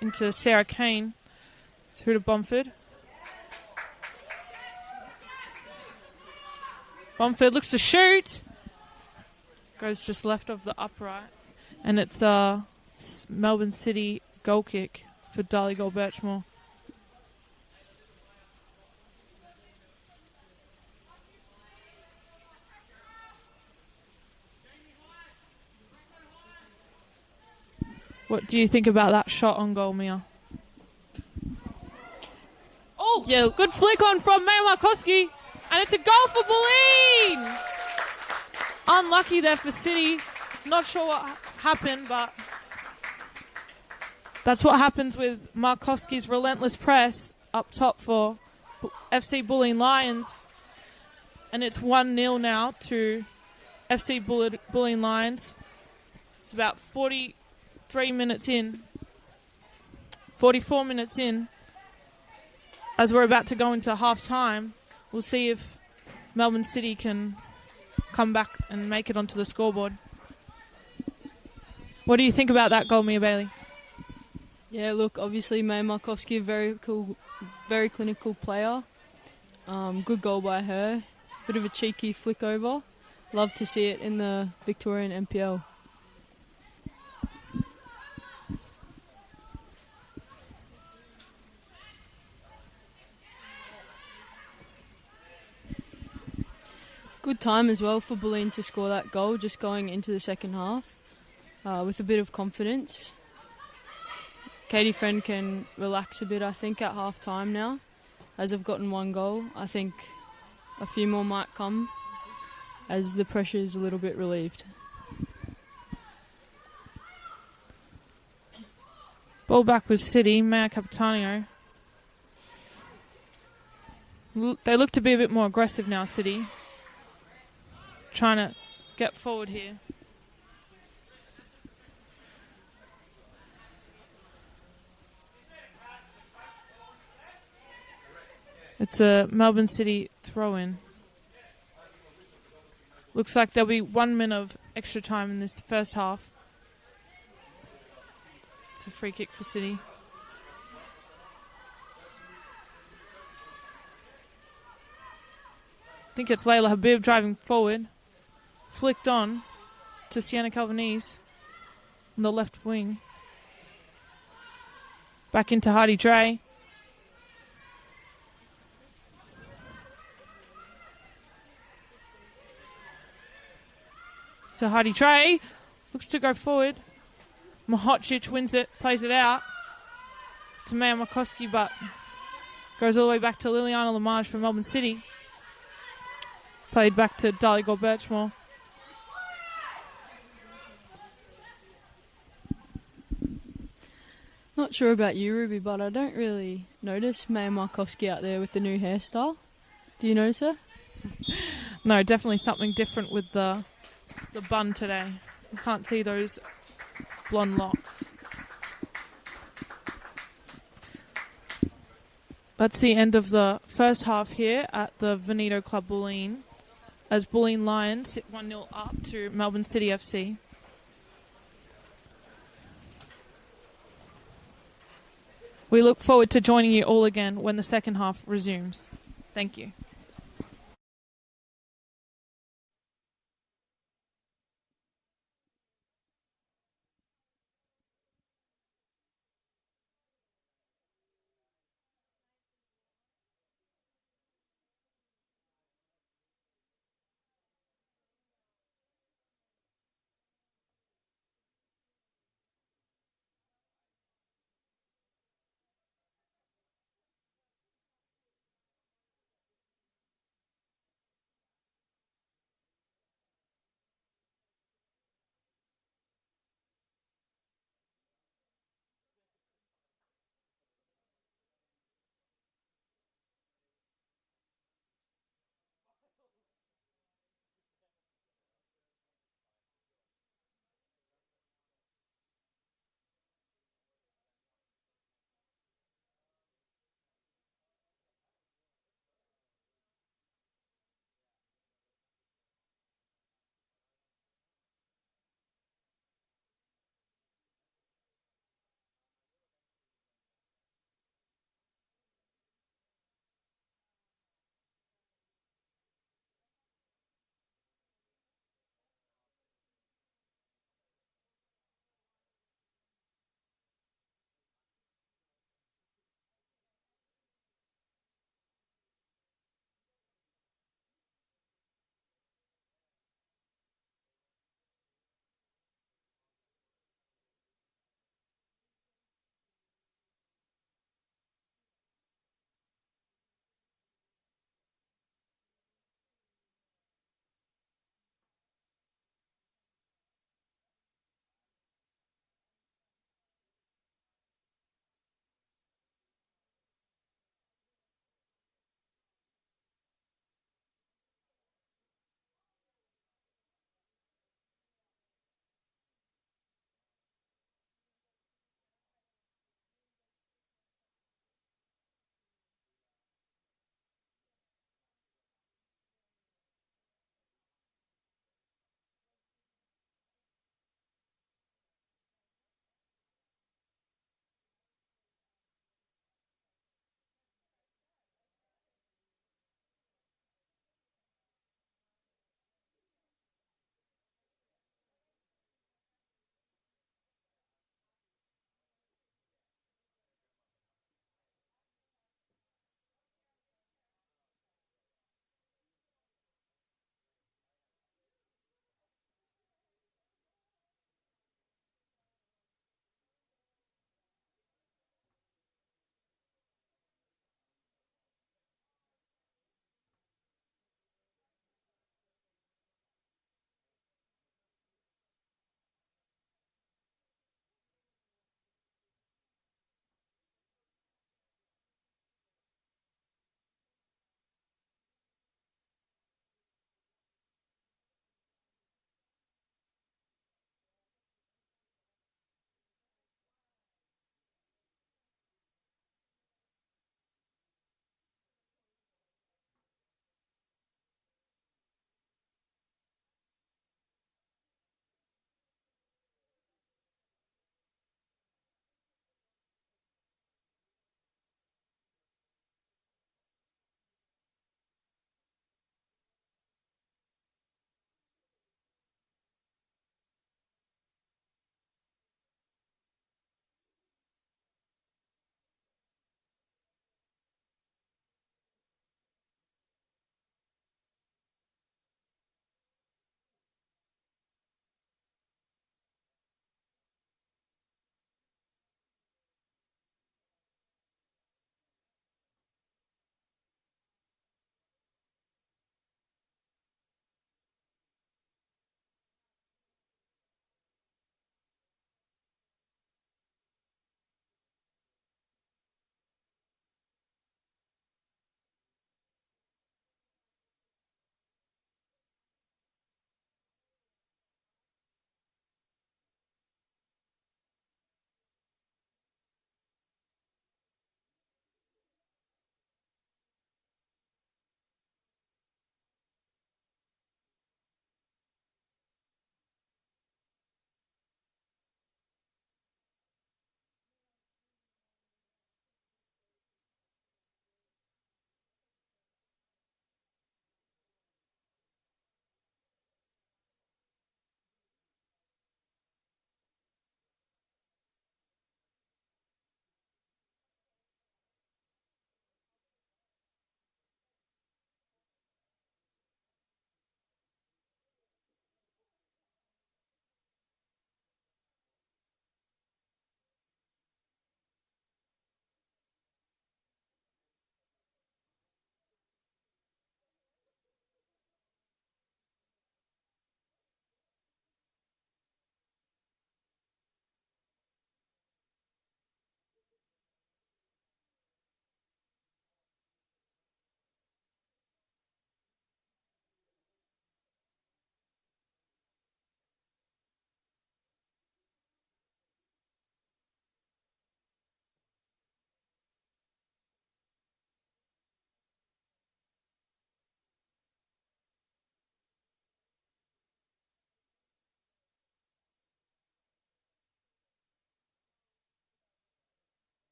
Into Sarah Kane. Through to Bomford. Bomford looks to shoot. Goes just left of the upright. And it's a Melbourne City goal kick for Darley Gold Birchmore. What do you think about that shot on goal, Mia? Oh, yeah, good flick on from Maya Markowski. And it's a goal for Bulleen! Unlucky there for City. Not sure what happened, but that's what happens with Markowski's relentless press up top for FC Bulleen Lions. And it's 1-0 now to FC Bulleen Lions. It's about 44 minutes in, as we're about to go into half-time. We'll see if Melbourne City can come back and make it onto the scoreboard. What do you think about that goal, Mia Bailey? Yeah, look, obviously May Markowski, very cool, very clinical player. Good goal by her. Bit of a cheeky flick over. Love to see it in the Victorian NPL. Good time as well for Bulleen to score that goal, just going into the second half with a bit of confidence. Katie Friend can relax a bit, I think, at half time now, as they've gotten one goal. I think a few more might come as the pressure is a little bit relieved. Ball back with City, Maya Capitanio. They look to be a bit more aggressive now, City. Trying to get forward here. It's a Melbourne City throw-in. Looks like there'll be 1 minute of extra time in this first half. It's a free kick for City. I think it's Layla Habib driving forward. Flicked on to Sienna Calvanese on the left wing. Back into Hardy Dre. So Hardy Dre looks to go forward. Mahocic wins it, plays it out to Maya Makoski, but goes all the way back to Liliana Lamage from Melbourne City. Played back to Darley Gold Birchmore. Not sure about you, Ruby, but I don't really notice Maya Markowski out there with the new hairstyle. Do you notice her? No, definitely something different with the bun today. You can't see those blonde locks. That's the end of the first half here at the Veneto Club Bulleen, as Bulleen Lions sit 1-0 up to Melbourne City FC. We look forward to joining you all again when the second half resumes. Thank you.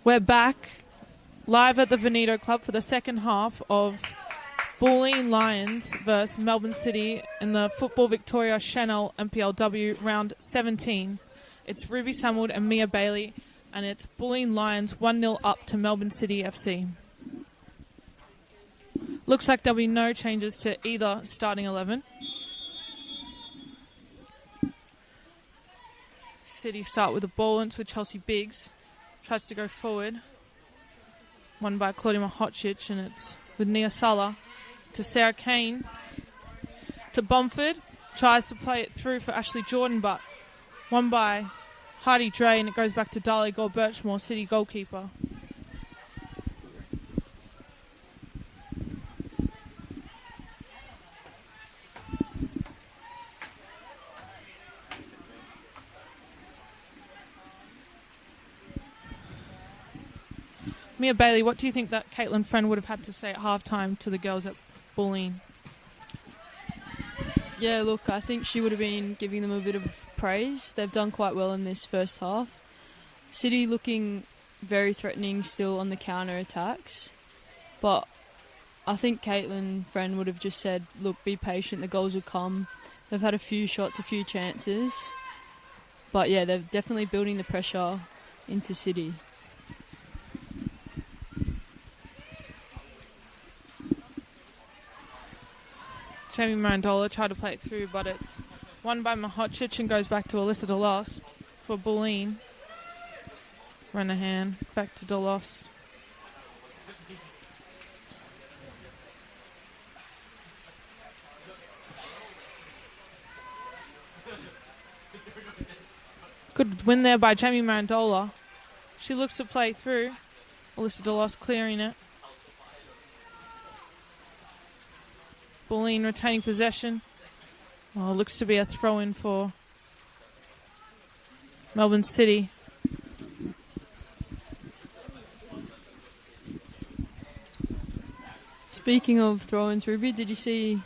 We're back live at the Veneto Club for the second half of Bulleen Lions versus Melbourne City in the Football Victoria Senol NPLW round 17. It's Ruby Samwood and Mia Bailey, and it's Bulleen Lions 1-0 up to Melbourne City FC. Looks like there'll be no changes to either starting 11. City start with a ball into Chelsea Biggs. Tries to go forward. Won by Claudia Mahocic, and it's with Nia Sala to Sarah Kane. To Bumford. Tries to play it through for Ashley Jordan, but won by Heidi Dre, and it goes back to Darley Gore-Birchmore, City goalkeeper. Mia Bailey, what do you think that Caitlin Friend would have had to say at halftime to the girls at Bulleen? Yeah, look, I think she would have been giving them a bit of praise. They've done quite well in this first half. City looking very threatening still on the counter-attacks. But I think Caitlin Friend would have just said, look, be patient, the goals will come. They've had a few shots, a few chances. But yeah, they're definitely building the pressure into City. Jamie Marandola tried to play it through, but it's won by Mahocic and goes back to Alyssa DeLost for Bulleen. Renahan back to DeLost. Good win there by Jamie Marandola. She looks to play through. Alyssa DeLost clearing it. Bulleen retaining possession. Well, looks to be a throw-in for Melbourne City. Speaking of throw-ins, Ruby, did you see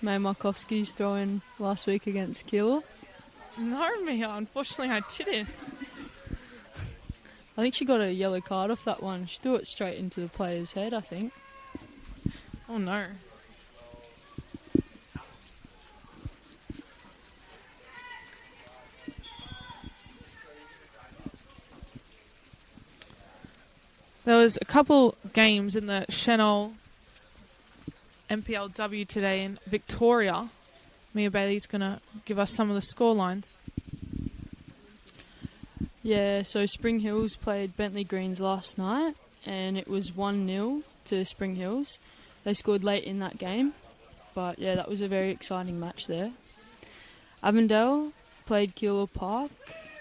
May Markovsky's throw-in last week against Keilor? No, Mia, unfortunately I didn't. I think she got a yellow card off that one. She threw it straight into the player's head, I think. Oh no. There was a couple games in the Senol NPLW today in Victoria. Mia Bailey's going to give us some of the score lines. Yeah, so Spring Hills played Bentley Greens last night, and it was 1-0 to Spring Hills. They scored late in that game, but yeah, that was a very exciting match there. Avondale played Keilor Park,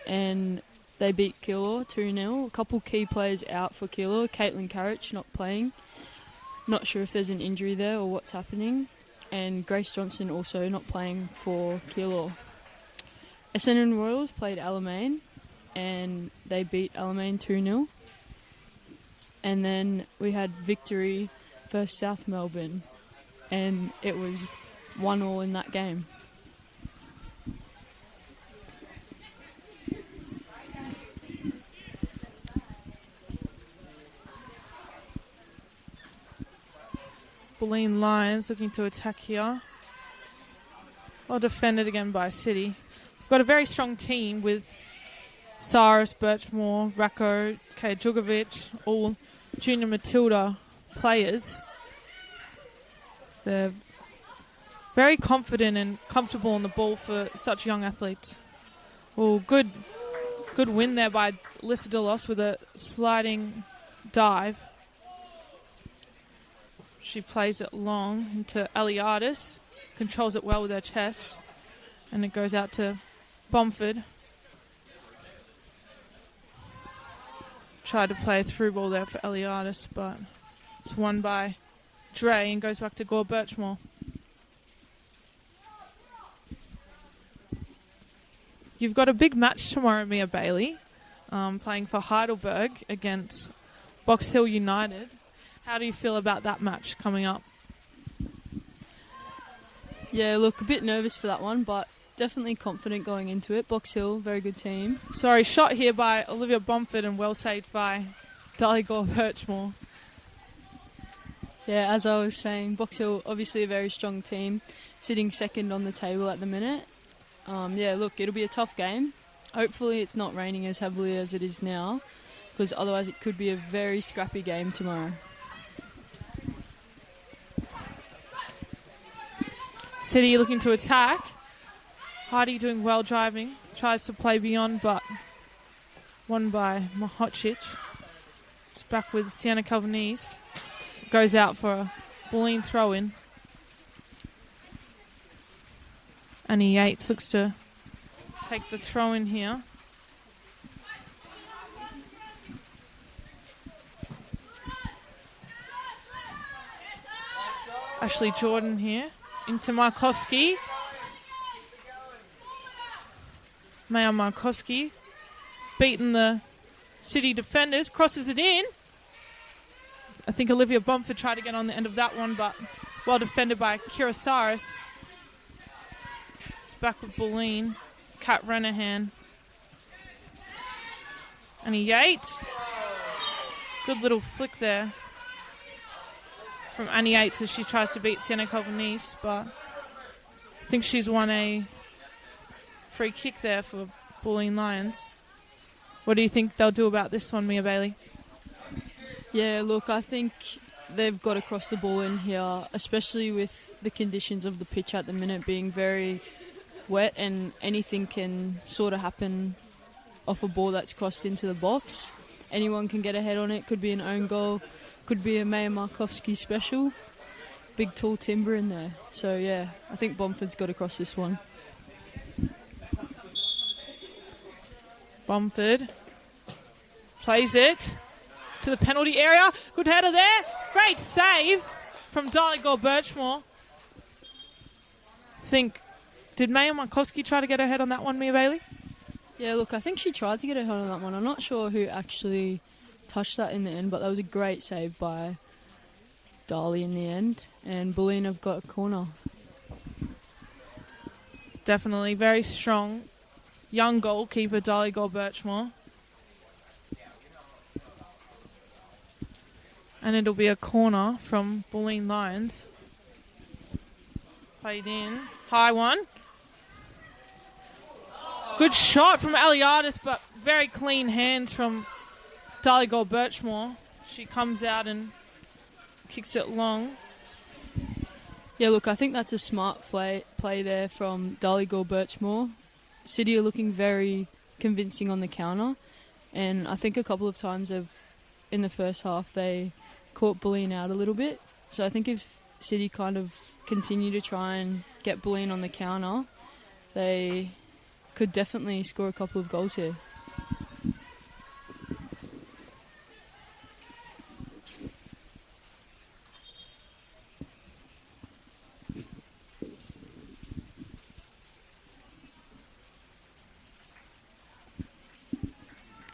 and they beat Keilor 2-0. A couple key players out for Keilor. Caitlin Carriage not playing. Not sure if there's an injury there or what's happening. And Grace Johnson also not playing for Keilor. Essendon Royals played Alamein, and they beat Alamein 2-0. And then we had victory for South Melbourne, and it was 1-1 in that game. Bulleen Lions looking to attack here. Well defended again by City. We've got a very strong team with Cyrus, Birchmore, Racco, Kay Djugovic, all junior Matilda players. They're very confident and comfortable on the ball for such young athletes. Well, good win there by Alyssa DeLost with a sliding dive. She plays it long into Eliadis, controls it well with her chest, and it goes out to Bomford. Tried to play a through ball there for Eliadis, but it's won by Dre and goes back to Gore Birchmore. You've got a big match tomorrow, Mia Bailey, playing for Heidelberg against Box Hill United. How do you feel about that match coming up? Yeah, look, a bit nervous for that one, but definitely confident going into it. Box Hill, very good team. Sorry, shot here by Olivia Bomford and well saved by Donegal Birchmore. Yeah, as I was saying, Box Hill obviously a very strong team, sitting second on the table at the minute. Yeah, look, it'll be a tough game. Hopefully it's not raining as heavily as it is now, because otherwise it could be a very scrappy game tomorrow. City looking to attack. Hardy doing well driving. Tries to play beyond, but won by Mahocic. It's back with Sienna Calvanese. Goes out for a Bulleen throw-in. Annie Yates looks to take the throw-in here. Ashley Jordan here. Into Markowski. Maya Markowski beating the City defenders. Crosses it in. I think Olivia Bumford tried to get on the end of that one, but well defended by Kira Saris. It's back with Bulleen. Kat Renahan. Annie Yates. Good little flick there from Annie Yates as she tries to beat Sienna Calvanese, but I think she's won a free kick there for Bulleen Lions. What do you think they'll do about this one, Mia Bailey? Yeah, look, I think they've got to cross the ball in here, especially with the conditions of the pitch at the minute being very wet, and anything can sort of happen off a ball that's crossed into the box. Anyone can get a head on it. Could be an own goal, could be a Maya Markowski special. Big tall timber in there. So yeah, I think Bomford's got to cross this one. Bumford plays it to the penalty area. Good header there. Great save from Donegal Birchmore. Did Maya Markowski try to get her head on that one, Mia Bailey? Yeah, look, I think she tried to get her head on that one. I'm not sure who actually touched that in the end, but that was a great save by Darley in the end. And Bulleen have got a corner. Definitely very strong. Young goalkeeper, Donegal Birchmore. And it'll be a corner from Bulleen Lions. Played in. High one. Good shot from Eliadis, but very clean hands from Donegal Birchmore. She comes out and kicks it long. Yeah, look, I think that's a smart play there from Donegal Birchmore. City are looking very convincing on the counter, and I think a couple of times in the first half they caught Bulleen out a little bit. So I think if City kind of continue to try and get Bulleen on the counter, they could definitely score a couple of goals here.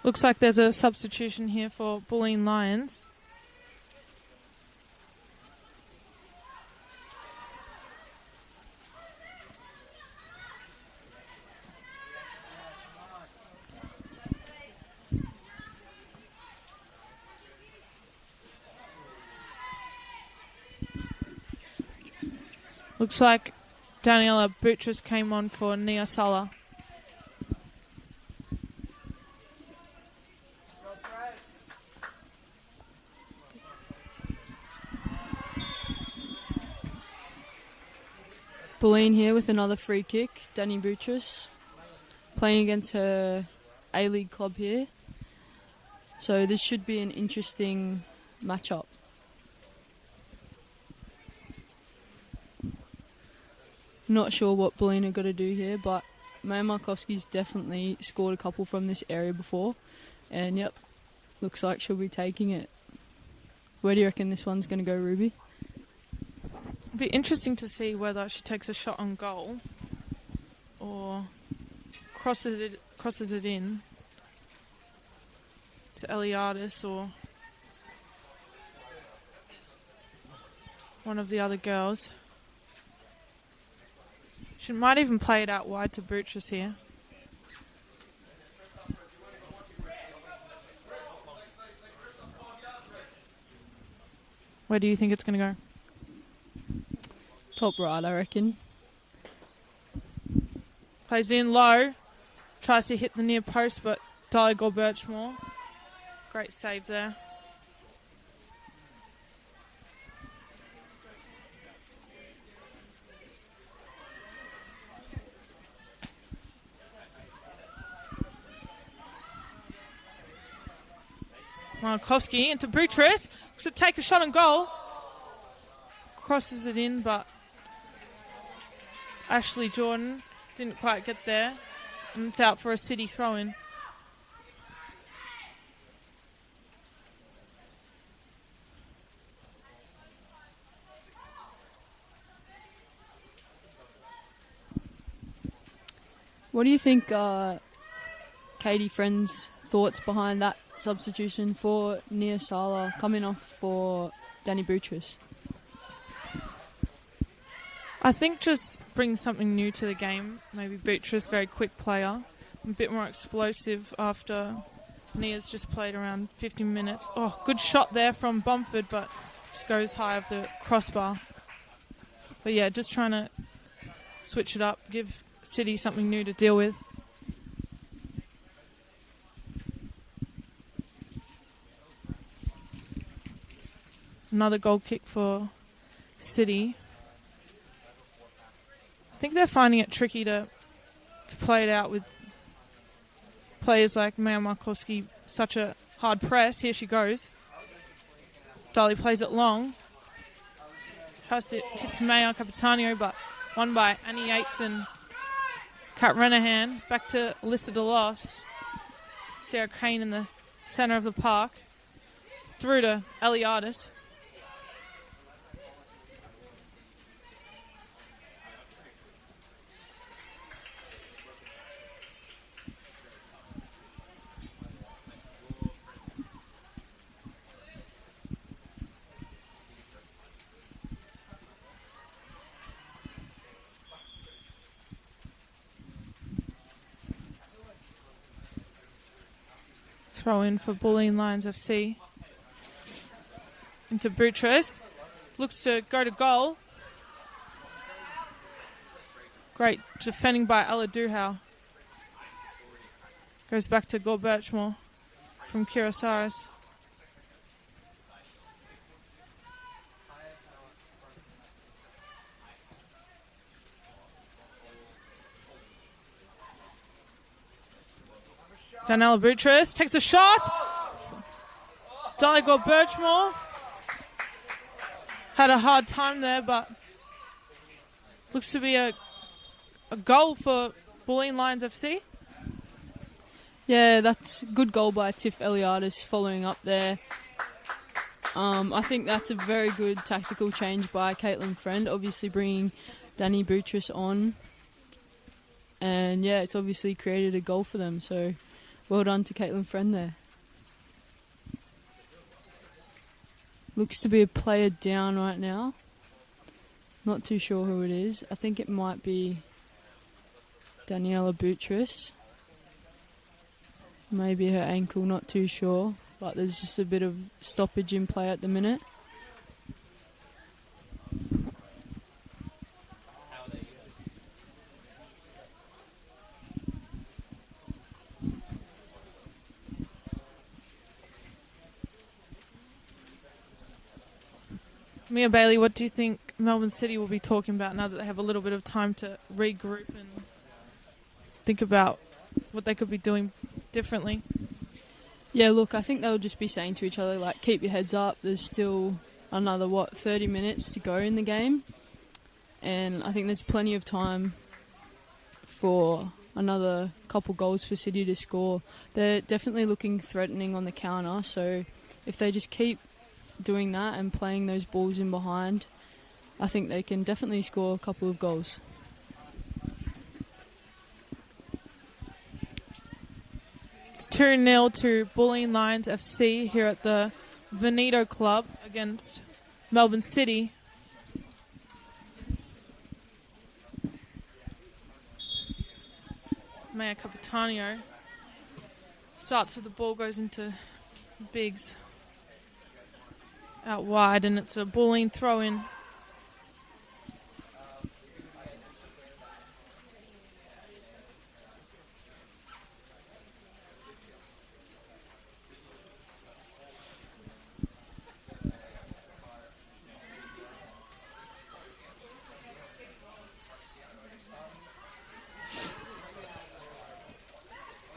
Looks like there's a substitution here for Bulleen Lions. Looks like Daniela Buttress came on for Nia Sala. Bulleen here with another free kick. Danny Buttress playing against her A-League club here. So this should be an interesting matchup. Not sure what Bulleen are going to do here, but Maya Markowski's definitely scored a couple from this area before. And yep, looks like she'll be taking it. Where do you reckon this one's going to go, Ruby? It'll be interesting to see whether she takes a shot on goal or crosses it in to Eliadis or one of the other girls. She might even play it out wide to Buttress here. Where do you think it's going to go? Top right, I reckon. Plays in low. Tries to hit the near post, but Donegal Birchmore. Great save there. Markowski into Buttress. Looks to take a shot on goal. Crosses it in, but Ashley Jordan didn't quite get there. And it's out for a City throw-in. What do you think, Katie Friend's thoughts behind that substitution for Nia Sala coming off for Danny Buttress? I think just brings something new to the game. Maybe Buttress, very quick player. A bit more explosive after Nia's just played around 50 minutes. Oh, good shot there from Bumford, but just goes high of the crossbar. But yeah, just trying to switch it up, give City something new to deal with. Another goal kick for City. I think they're finding it tricky to play it out with players like Maya Markowski. Such a hard press. Here she goes. Dolly plays it long. Tries to hit Maya Capitanio, but won by Annie Yates and Kat Renahan. Back to Alyssa DeLost. Sarah Kane in the centre of the park. Through to Eliadis. Throw in for Bulleen Lions FC. Into Buttress. Looks to go to goal. Great defending by Ella Duhau. Goes back to Gore Birchmore from Kira Saris. Daniela Buttress takes a shot. Donegal Birchmore had a hard time there, but looks to be a goal for Bulleen Lions FC. Yeah, that's a good goal by Tiff Eliadis following up there. I think that's a very good tactical change by Caitlin Friend, obviously bringing Danny Buttress on. And yeah, it's obviously created a goal for them, so well done to Caitlin Friend there. Looks to be a player down right now. Not too sure who it is. I think it might be Daniela Buttress. Maybe her ankle, not too sure. But there's just a bit of stoppage in play at the minute. Mia Bailey, what do you think Melbourne City will be talking about now that they have a little bit of time to regroup and think about what they could be doing differently? Yeah, look, I think they'll just be saying to each other, like, keep your heads up. There's still another, 30 minutes to go in the game. And I think there's plenty of time for another couple goals for City to score. They're definitely looking threatening on the counter, so if they just keep doing that and playing those balls in behind, I think they can definitely score a couple of goals. It's 2-0 to Bulleen Lions FC here at the Veneto Club against Melbourne City. Maya Capitanio starts with the ball, goes into Biggs. out wide, and it's a Bulleen throw-in.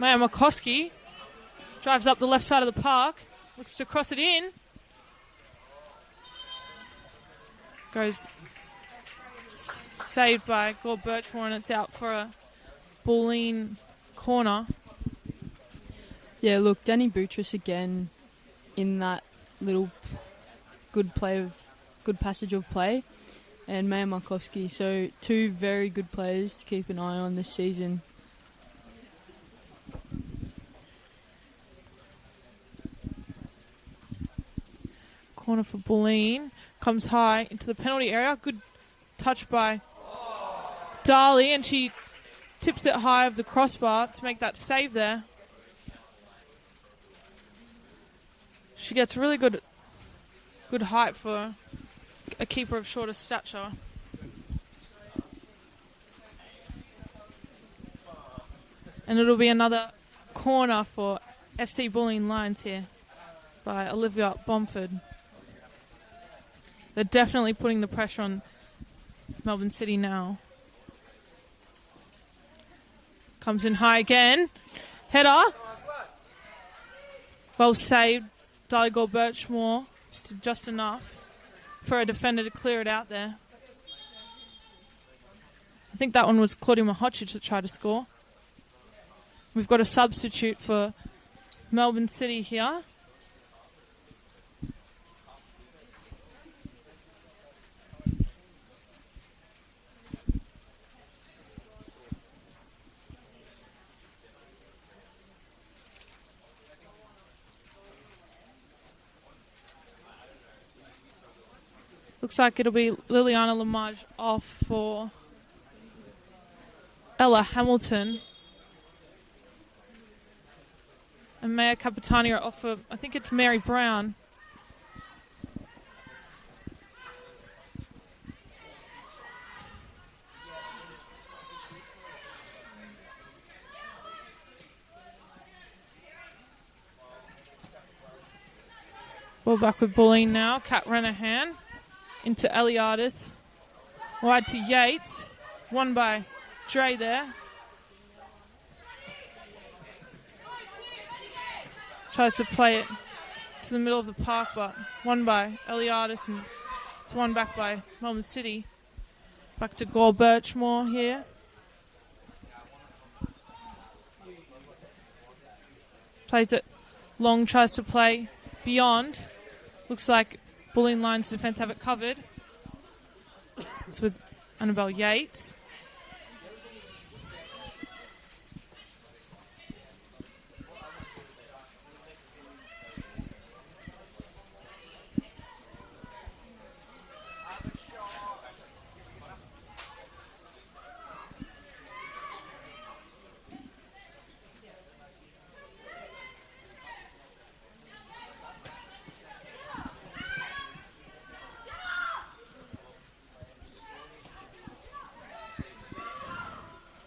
Maya McCoskey drives up the left side of the park, looks to cross it in. Goes saved by Gord Birchmore, and it's out for a Bulleen corner. Yeah, look, Danny Boutrous again in that little good passage of play, and Maya Markowski. So 2 very good players to keep an eye on this season. Corner for Bulleen. Comes high into the penalty area. Good touch by Darley, and she tips it high of the crossbar to make that save there. She gets really good height for a keeper of shorter stature. And it'll be another corner for FC Bulleen Lions here by Olivia Bomford. They're definitely putting the pressure on Melbourne City now. Comes in high again. Header. Well saved. Darley Birchmore did just enough for a defender to clear it out there. I think that one was Claudia Mahocic that tried to score. We've got a substitute for Melbourne City here. Looks like it'll be Liliana Lamage off for Ella Hamilton. And Maya Capitani are off for, I think it's Mary Brown. Ball back with Bulleen now. Kat Renahan into Eliadis. Wide to Yates. Won by Dre there. Tries to play it to the middle of the park, but won by Eliadis, and it's won back by Melbourne City. Back to Gore Birchmore here. Plays it long, tries to play beyond. Looks like Bulleen Lions defence have it covered. It's with Annabelle Yates.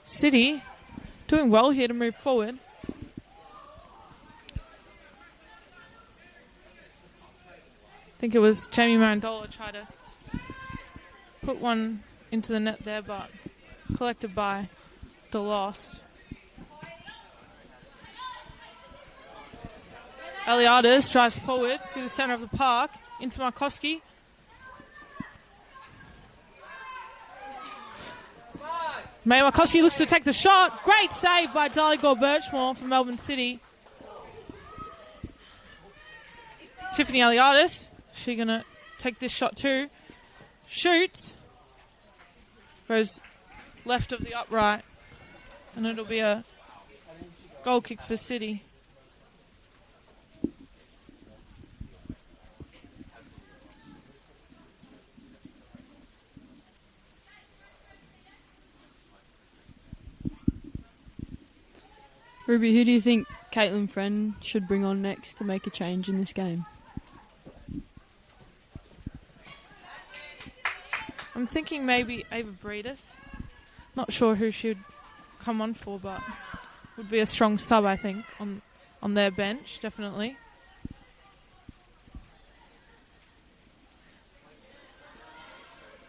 City doing well here to move forward. I think it was Jamie Marandola tried to put one into the net there, but collected by the Lost. Eliadis drives forward to the centre of the park into Markowski. May Markowski looks to take the shot. Great save by Darley Gore Birchmore from Melbourne City. Tiffany Eliadis. She going to take this shot too. Shoots. Goes left of the upright. And it'll be a goal kick for City. Ruby, who do you think Caitlin Friend should bring on next to make a change in this game? I'm thinking maybe Ava Breedis. Not sure who she'd come on for, but would be a strong sub, I think, on their bench, definitely.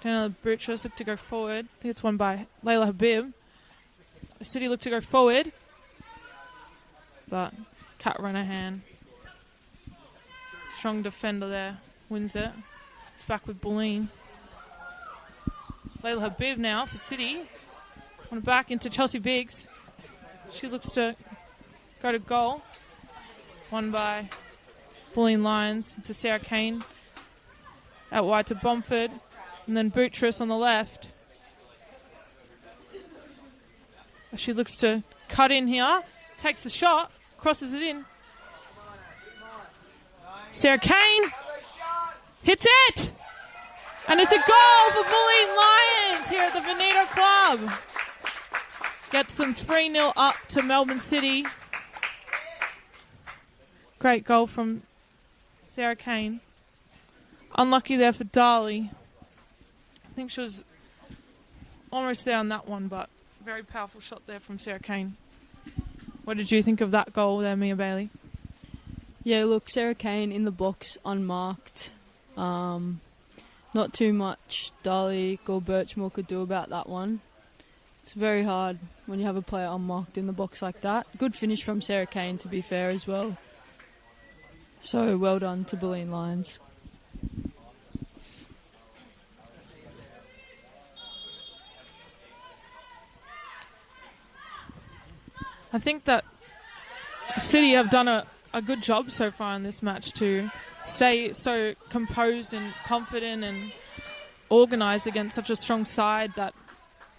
Daniela Buttress look to go forward. I think it's won by Layla Habib. The City look to go forward, but Kat Renahan, strong defender there, wins it. It's back with Bulleen. Layla Habib now for City. On the back into Chelsea Biggs. She looks to go to goal. Won by Bulleen Lions to Sarah Kane. Out wide to Bomford. And then Buttress on the left. She looks to cut in here. Takes the shot. Crosses it in. Sarah Kane. Hits it! And it's a goal for Bulleen Lions here at the Veneta Club. Gets them 3-0 up to Melbourne City. Great goal from Sarah Kane. Unlucky there for Darley. I think she was almost there on that one, but very powerful shot there from Sarah Kane. What did you think of that goal there, Mia Bailey? Yeah, look, Sarah Kane in the box, unmarked. Not too much Darley or Birchmore could do about that one. It's very hard when you have a player unmarked in the box like that. Good finish from Sarah Kane, to be fair, as well. So well done to Bulleen Lions. I think that City have done a good job so far in this match to stay so composed and confident and organised against such a strong side that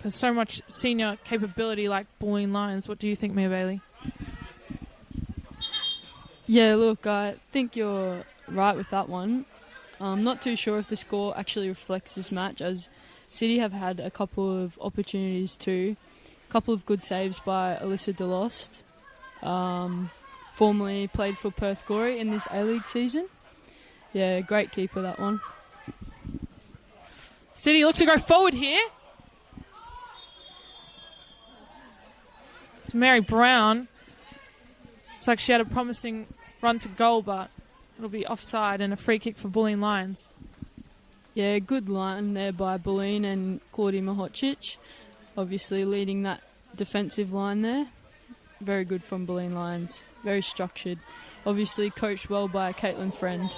has so much senior capability like Bulleen Lions. What do you think, Mia Bailey? Yeah, look, I think you're right with that one. I'm not too sure if the score actually reflects this match, as City have had a couple of opportunities too. A couple of good saves by Alyssa DeLost, formerly played for Perth Glory in this A-League season. Yeah, great keeper, that one. City look to go forward here. It's Mary Brown. Looks like she had a promising run to goal, but it'll be offside and a free kick for Bulleen Lions. Yeah, good line there by Bulleen and Claudia Mahocic. Obviously leading that defensive line there. Very good from Bulleen Lions. Very structured. Obviously coached well by Caitlin Friend.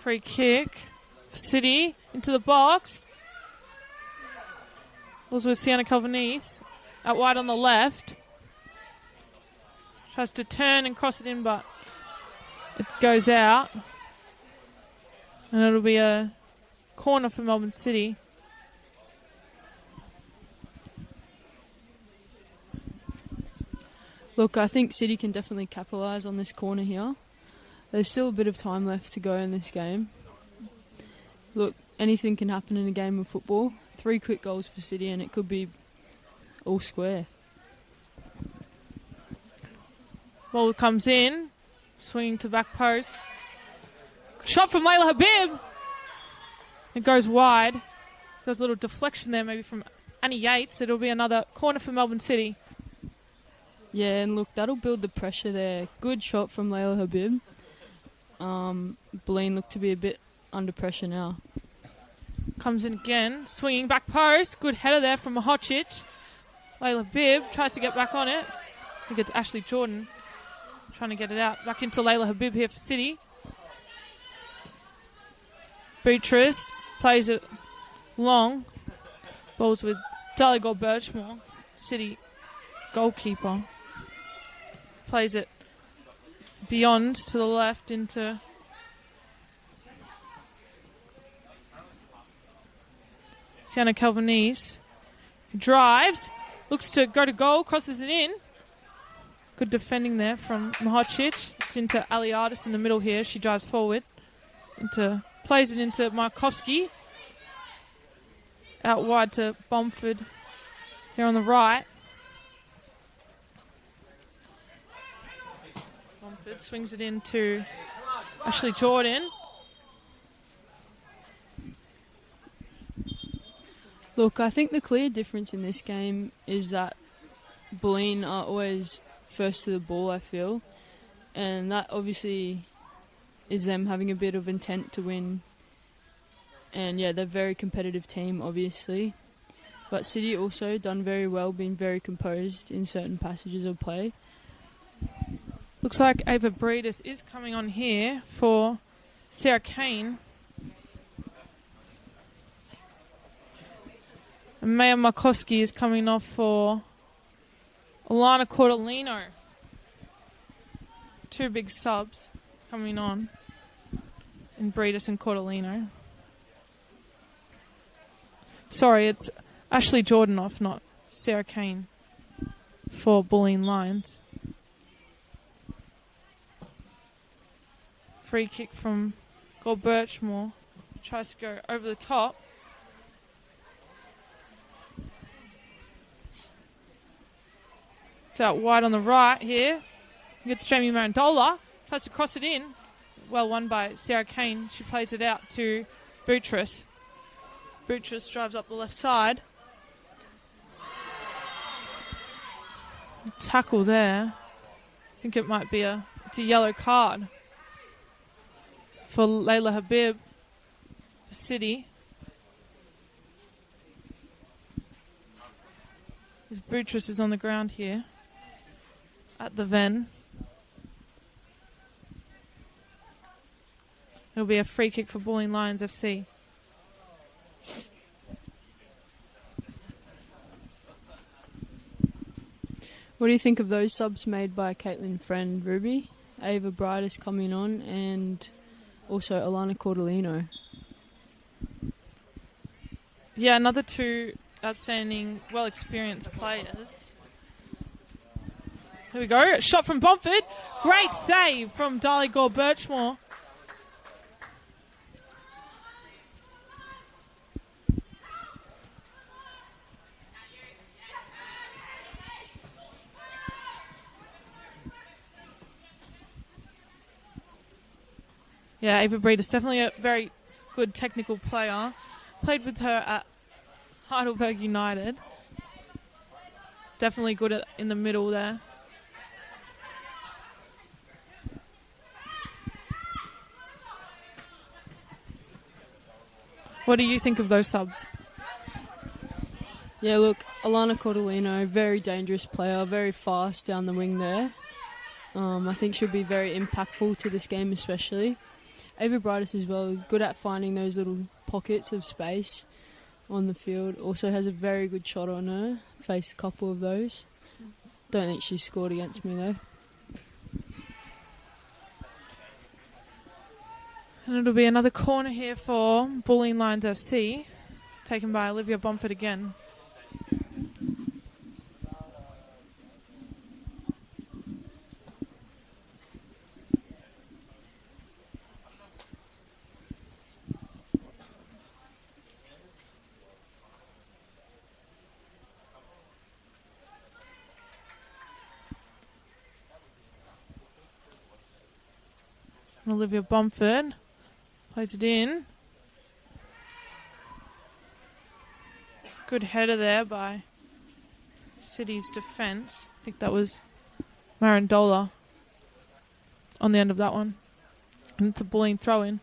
Free kick for City into the box. Was with Sienna Calvanese. Out wide on the left. Tries to turn and cross it in, but it goes out. And it'll be a corner for Melbourne City. Look, I think City can definitely capitalise on this corner here. There's still a bit of time left to go in this game. Look, anything can happen in a game of football. 3 quick goals for City and it could be all square. Ball comes in, swinging to back post. Shot from Layla Habib. It goes wide. There's a little deflection there maybe from Annie Yates. It'll be another corner for Melbourne City. Yeah, and look, that'll build the pressure there. Good shot from Layla Habib. Bulleen looked to be a bit under pressure now. Comes in again, swinging back post. Good header there from Mahocic. Layla Habib tries to get back on it. I think it's Ashley Jordan trying to get it out. Back into Layla Habib here for City. Beatrice plays it long. Ball's with Donegal Birchmore, City goalkeeper. Plays it beyond to the left into Sienna Calvanese. Drives, looks to go to goal, crosses it in. Good defending there from Mahocic. It's into Aliadis in the middle here. She drives forward. Plays it into Markovsky. Out wide to Bomford here on the right. Bomford swings it into Ashley Jordan. Look, I think the clear difference in this game is that Bulleen are always first to the ball, I feel. And that obviously is them having a bit of intent to win. And yeah, they're a very competitive team, obviously. But City also done very well, been very composed in certain passages of play. Looks like Ava Breedis is coming on here for Sarah Kane. And Maya Markovsky is coming off for Alana Cordolino. Two big subs coming on in Breedis and Cordolino. Sorry, it's Ashley Jordan off, not Sarah Kane for Bulleen Lions. Free kick from Gold Birchmore. Tries to go over the top. It's out wide on the right here. Gets Jamie Marandola. Tries to cross it in. Well won by Sarah Kane. She plays it out to Boutrous. Boutrous drives up the left side. Tackle there. I think it might be it's a yellow card for Layla Habib for City. This Boutrous is on the ground here at the Ven. It'll be a free kick for Bulleen Lions FC. What do you think of those subs made by Caitlin Friend, Ruby? Ava Bright is coming on, and also Alana Cordolino. Yeah, another two outstanding, well-experienced players. Here we go. A shot from Bomford. Great save from Donegal Birchmore. Yeah, Ava Breed is definitely a very good technical player. Played with her at Heidelberg United. Definitely good in the middle there. What do you think of those subs? Yeah, look, Alana Cordolino, very dangerous player, very fast down the wing there. I think she'll be very impactful to this game especially. Ava Brightis as well, good at finding those little pockets of space on the field. Also has a very good shot on her. Faced a couple of those. Don't think she scored against me though. And it'll be another corner here for Bulleen Lions FC, taken by Olivia Bomford again. Olivia Bomford plays it in. Good header there by City's defence. I think that was Marandola on the end of that one. And it's a Bulleen throw-in.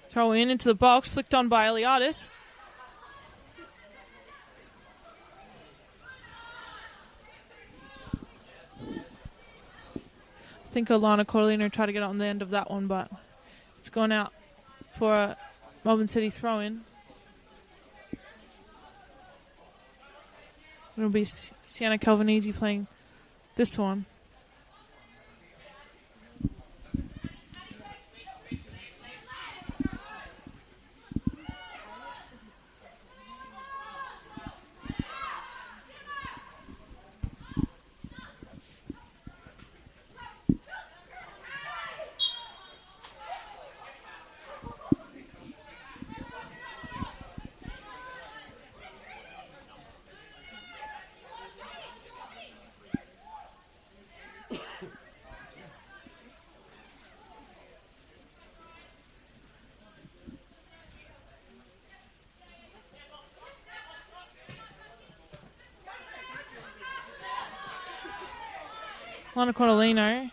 Throw in into the box, flicked on by Eliadis. I think Alana Corlino tried to get on the end of that one, but it's gone out for a Melbourne City throw-in. It'll be Sienna Calvanese playing this one. Lana Cortolino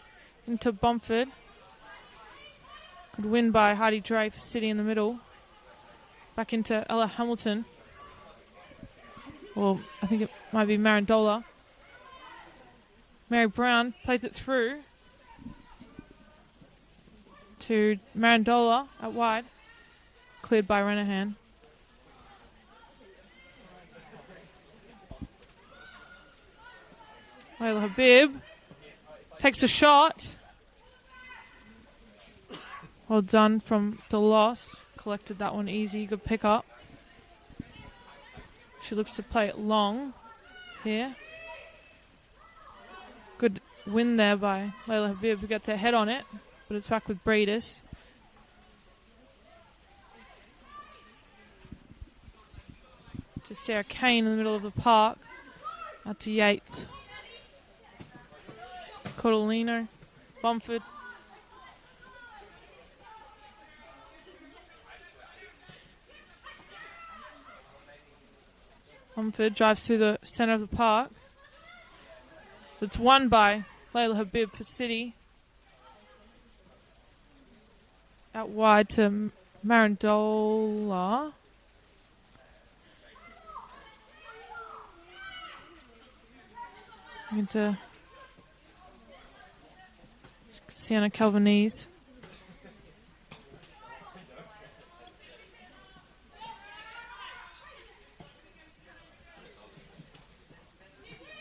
into Bumford. Good win by Heidi Dre for City in the middle. Back into Ella Hamilton. Or I think it might be Marandola. Mary Brown plays it through to Marandola at wide. Cleared by Renahan. Layla Habib takes a shot. Well done from DeLoss. Collected that one easy. Good pick up. She looks to play it long here. Good win there by Layla Habib, who gets her head on it, but it's back with Breedis. To Sarah Kane in the middle of the park. Out to Yates. Cortolino, Bumford. Bumford drives through the centre of the park. It's won by Layla Habib for City. Out wide to Marandola. Into Sienna Calvanese.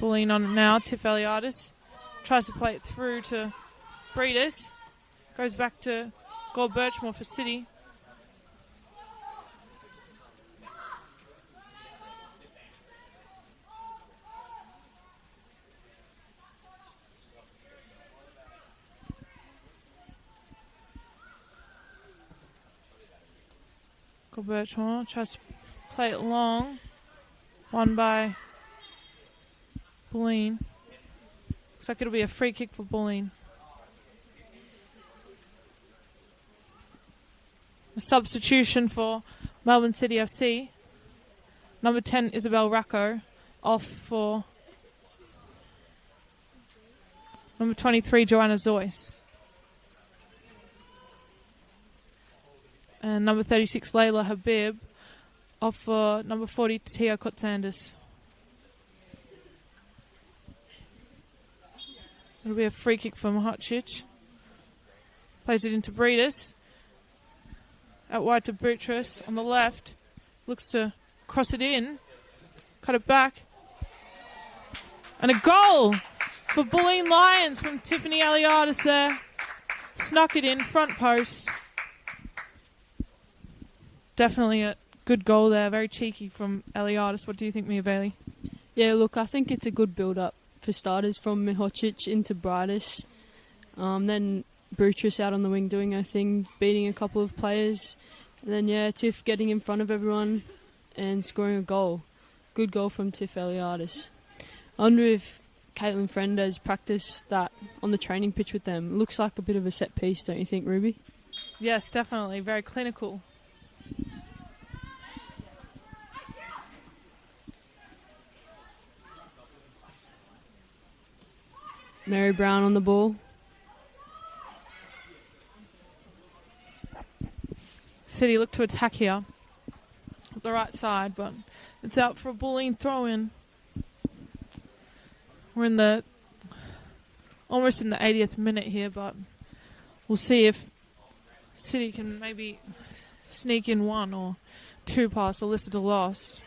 Bulleen on it now. Tiff Eliadis tries to play it through to Breedis. Goes back to Gold Birchmore for City. Gold Birchmore tries to play it long. Won by Bulleen. Looks like it'll be a free kick for Bulleen. A substitution for Melbourne City FC. Number 10, Isabel Racco, off for number 23, Joanna Zoyce. And number 36, Layla Habib, off for number 40, Tia Kotsandis. It'll be a free kick for Mahocic. Plays it into Breedis. Out wide to Beatrice on the left. Looks to cross it in. Cut it back. And a goal for Bulleen Lions from Tiffany Eliadis there. Snuck it in, front post. Definitely a good goal there. Very cheeky from Eliadis. What do you think, Mia Bailey? Yeah, look, I think it's a good build-up for starters from Mihocic into Brightis. Then Beatrice out on the wing doing her thing, beating a couple of players. And then, yeah, Tiff getting in front of everyone and scoring a goal. Good goal from Tiff Eliadis. I wonder if Caitlin Friend has practiced that on the training pitch with them. It looks like a bit of a set piece, don't you think, Ruby? Yes, definitely. Very clinical. Mary Brown on the ball. City look to attack here. Up the right side, but it's out for a Bulleen throw-in. We're in the almost in the 80th minute here, but we'll see if City can maybe sneak in one or two past Alyssa DeLost.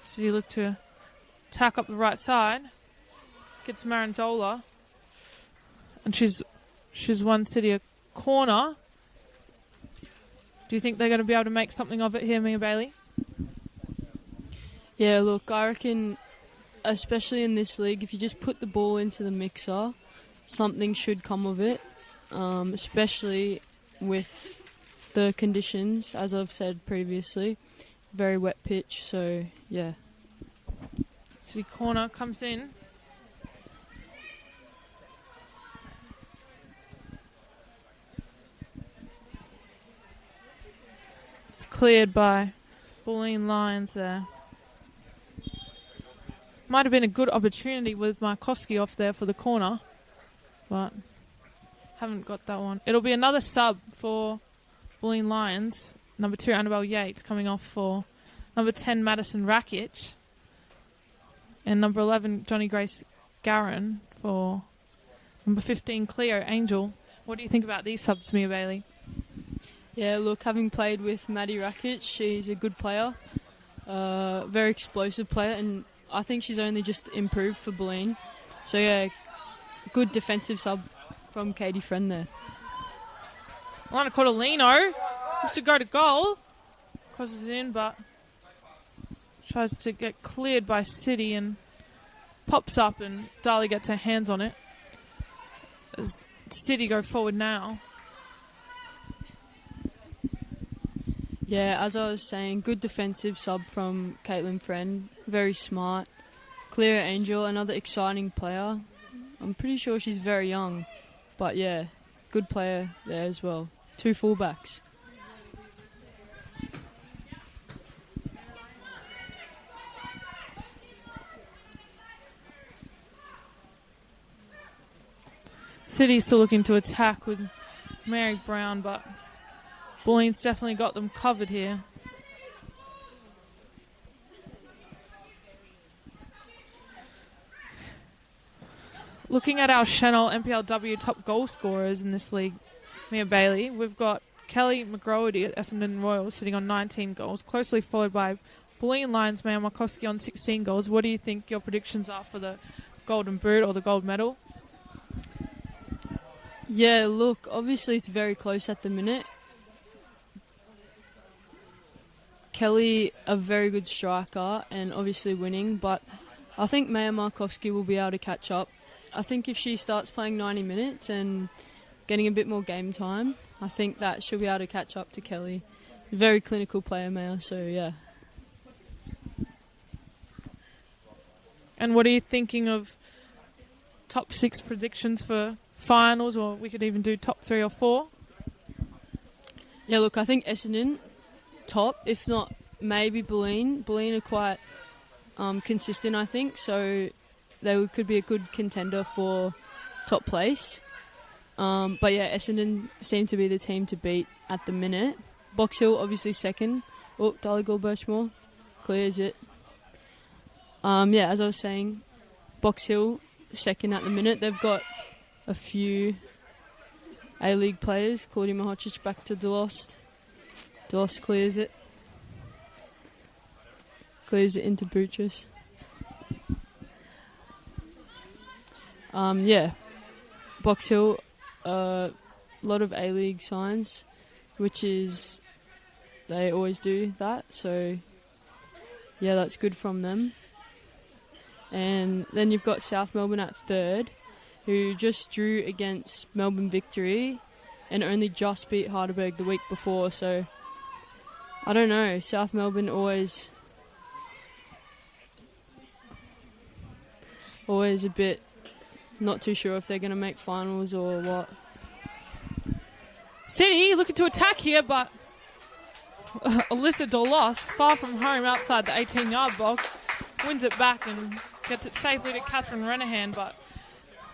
City look to tack up the right side. Gets Marandola. And she's won City a corner. Do you think they're going to be able to make something of it here, Mia Bailey? Yeah, look, I reckon, especially in this league, if you just put the ball into the mixer, something should come of it, especially with the conditions, as I've said previously. Very wet pitch, so yeah. City corner comes in. It's cleared by Bulleen Lions there. Might have been a good opportunity with Markovsky off there for the corner, but haven't got that one. It'll be another sub for Bulleen Lions. Number 2, Annabelle Yates, coming off for number 10, Madison Rakic. And number 11, Johnny Grace Garron for number 15, Cleo Angel. What do you think about these subs, Mia Bailey? Yeah, look, having played with Maddie Rakic, she's a good player, very explosive player, and I think she's only just improved for Bulleen. So yeah, good defensive sub from Katie Friend there. Lana Cordolino looks to go to goal. Crosses it in, but tries to get cleared by City and pops up, and Dali gets her hands on it. As City go forward now. Yeah, as I was saying, good defensive sub from Caitlin Friend. Very smart. Cleo Angel, another exciting player. I'm pretty sure she's very young. But yeah, good player there as well. 2 fullbacks. City's still looking to attack with Mary Brown, but Bulleen's definitely got them covered here. Looking at our Senol NPLW top goal scorers in this league, Mia Bailey, we've got Kelly McGrowarty at Essendon Royal sitting on 19 goals, closely followed by Bulleen Lions Maya Markovsky on 16 goals. What do you think your predictions are for the Golden Boot or the gold medal? Yeah, look, obviously it's very close at the minute. Kelly, a very good striker and obviously winning, but I think Maya Markovsky will be able to catch up. I think if she starts playing 90 minutes and getting a bit more game time, I think that she'll be able to catch up to Kelly. Very clinical player, Maya, so yeah. And what are you thinking of top 6 predictions for finals, or we could even do top 3 or 4? Yeah, look, I think Essendon top, if not maybe Bulleen. Bulleen are quite consistent, I think, so they could be a good contender for top place. But yeah, Essendon seem to be the team to beat at the minute. Box Hill obviously second. Oh, Donegal Birchmore clears it. Yeah, as I was saying, Box Hill second at the minute. They've got a few A-League players. Claudia Mahocic back to DeLost. DeLost clears it. Clears it into Butchers. Yeah, Box Hill, a lot of A-League signs, which is, they always do that, so yeah, that's good from them. And then you've got South Melbourne at third, who just drew against Melbourne Victory and only just beat Heidelberg the week before, so I don't know, South Melbourne always a bit not too sure if they're going to make finals or what. City looking to attack here, but Alyssa DeLost, far from home outside the 18-yard box, wins it back and gets it safely to Catherine Renahan, but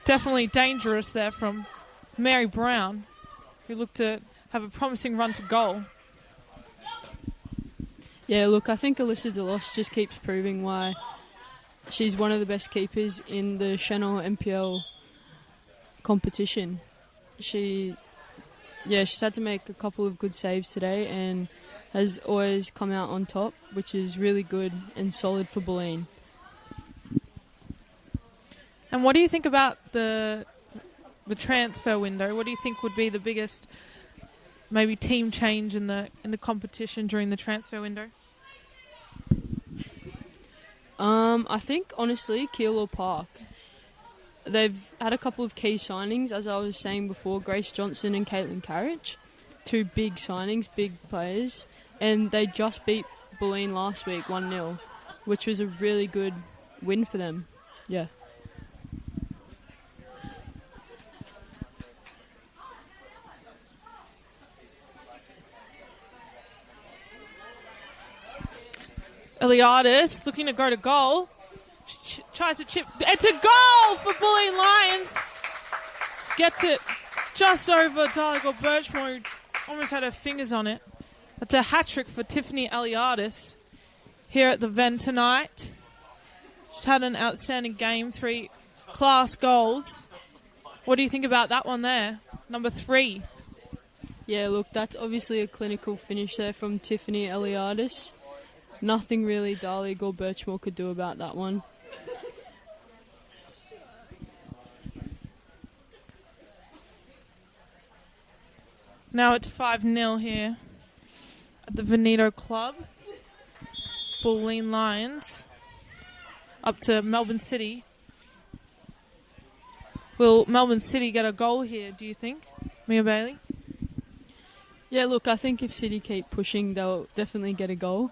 definitely dangerous there from Mary Brown. who look to have a promising run to goal. Yeah, look, I think Alyssa DeLoss just keeps proving why she's one of the best keepers in the Senol NPL competition. She's had to make a couple of good saves today and has always come out on top, which is really good and solid for Bulleen. And what do you think about the transfer window? What do you think would be the biggest maybe team change in the competition during the transfer window? I think honestly Keilor Park. They've had a couple of key signings, as I was saying before, Grace Johnson and Caitlin Carriage. Two big signings, big players, and they just beat Bulleen last week 1-0, which was a really good win for them. Yeah. Eliadis looking to go to goal. Tries to chip. It's a goal for Bulleen Lions. Gets it just over Darligo Birchmore, who almost had her fingers on it. That's a hat-trick for Tiffany Eliadis here at the Ven tonight. She's had an outstanding game, 3 class goals. What do you think about that one there? Number 3. Yeah, look, that's obviously a clinical finish there from Tiffany Eliadis. Nothing really Darlig or Birchmore could do about that one. Now it's 5-0 here at the Veneto Club. Bulleen Lions up to Melbourne City. Will Melbourne City get a goal here, do you think, Mia Bailey? Yeah, look, I think if City keep pushing, they'll definitely get a goal.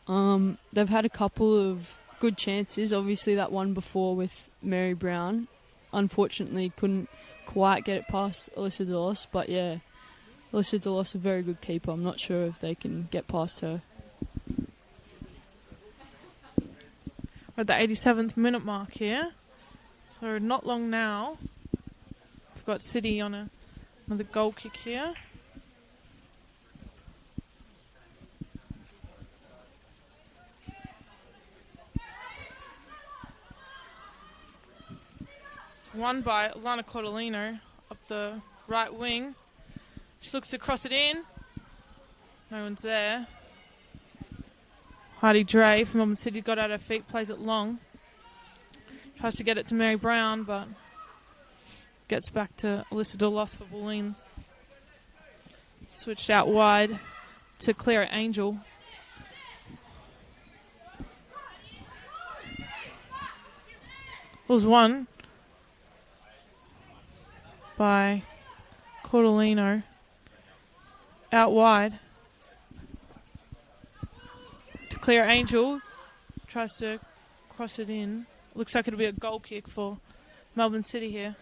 They've had a couple of good chances. Obviously, that one before with Mary Brown. Unfortunately, couldn't quite get it past Alyssa DeLoss. But yeah, Alyssa DeLoss, a very good keeper. I'm not sure if they can get past her. We're at the 87th minute mark here. So not long now. We've got City on another goal kick here. Won by Lana Cordolino up the right wing. She looks to cross it in. No one's there. Heidi Dre from Melbourne City got out her feet, plays it long. Tries to get it to Mary Brown, but gets back to Alyssa DeLoss for Bulleen. Switched out wide to Clara Angel. Was won by Cordolino. Out wide to Clara Angel. Tries to cross it in. Looks like it'll be a goal kick for Melbourne City here.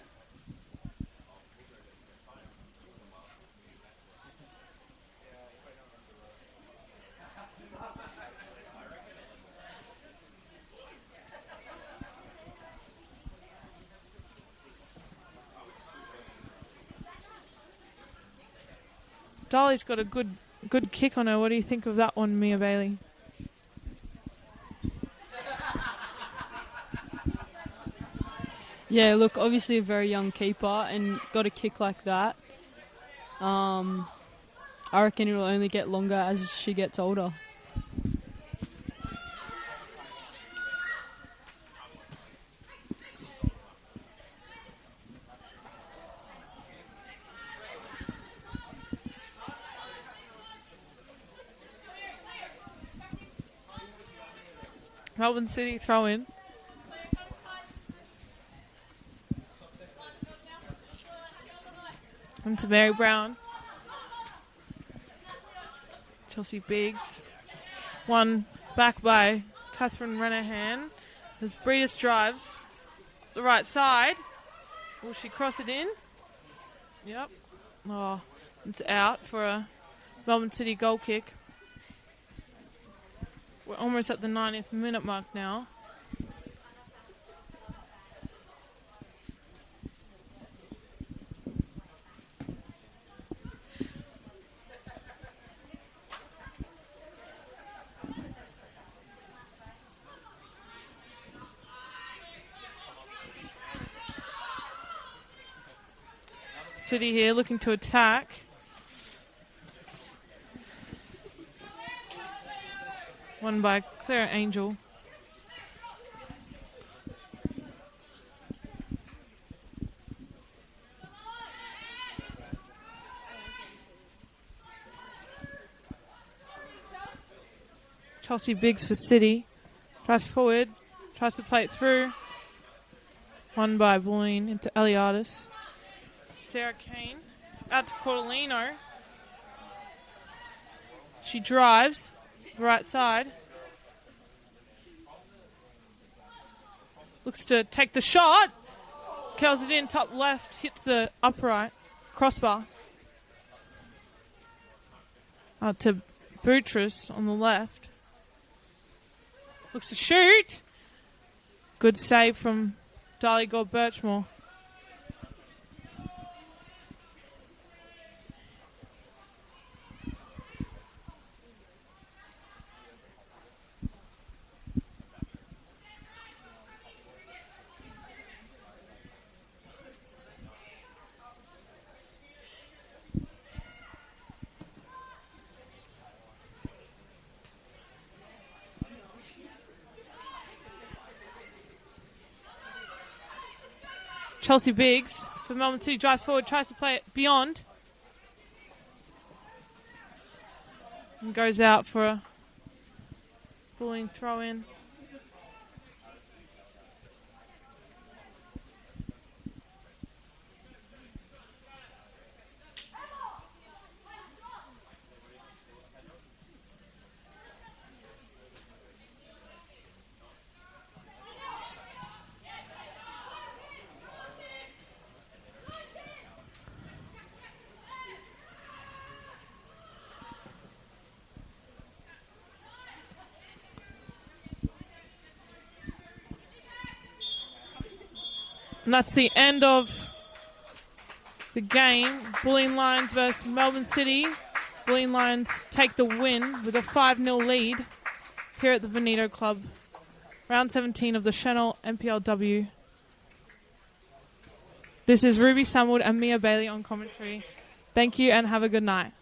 Dolly's got a good kick on her. What do you think of that one, Mia Bailey? Yeah, look, obviously a very young keeper and got a kick like that. I reckon it'll only get longer as she gets older. Melbourne City throw in. Into Mary Brown. Chelsea Biggs. One back by Catherine Renahan. As Breedis drives the right side. Will she cross it in? Yep. Oh, it's out for a Melbourne City goal kick. We're almost at the 90th minute mark now. City here looking to attack. Won by Clara Angel. Chelsea Biggs for City. Drives forward. Tries to play it through. Won by Bulleen into Eliadis. Sarah Kane out to Cortolino. She drives the right side. Looks to take the shot. Curls it in top left. Hits the upright crossbar. Out to Boutrous on the left. Looks to shoot. Good save from Darley Gore Birchmore. Chelsea Biggs for Melbourne City drives forward, tries to play it beyond. And goes out for a Bulleen throw in. And that's the end of the game. Bulleen Lions versus Melbourne City. Bulleen Lions take the win with a 5-0 lead here at the Veneto Club. Round 17 of the Senol NPLW. This is Ruby Samwood and Mia Bailey on commentary. Thank you and have a good night.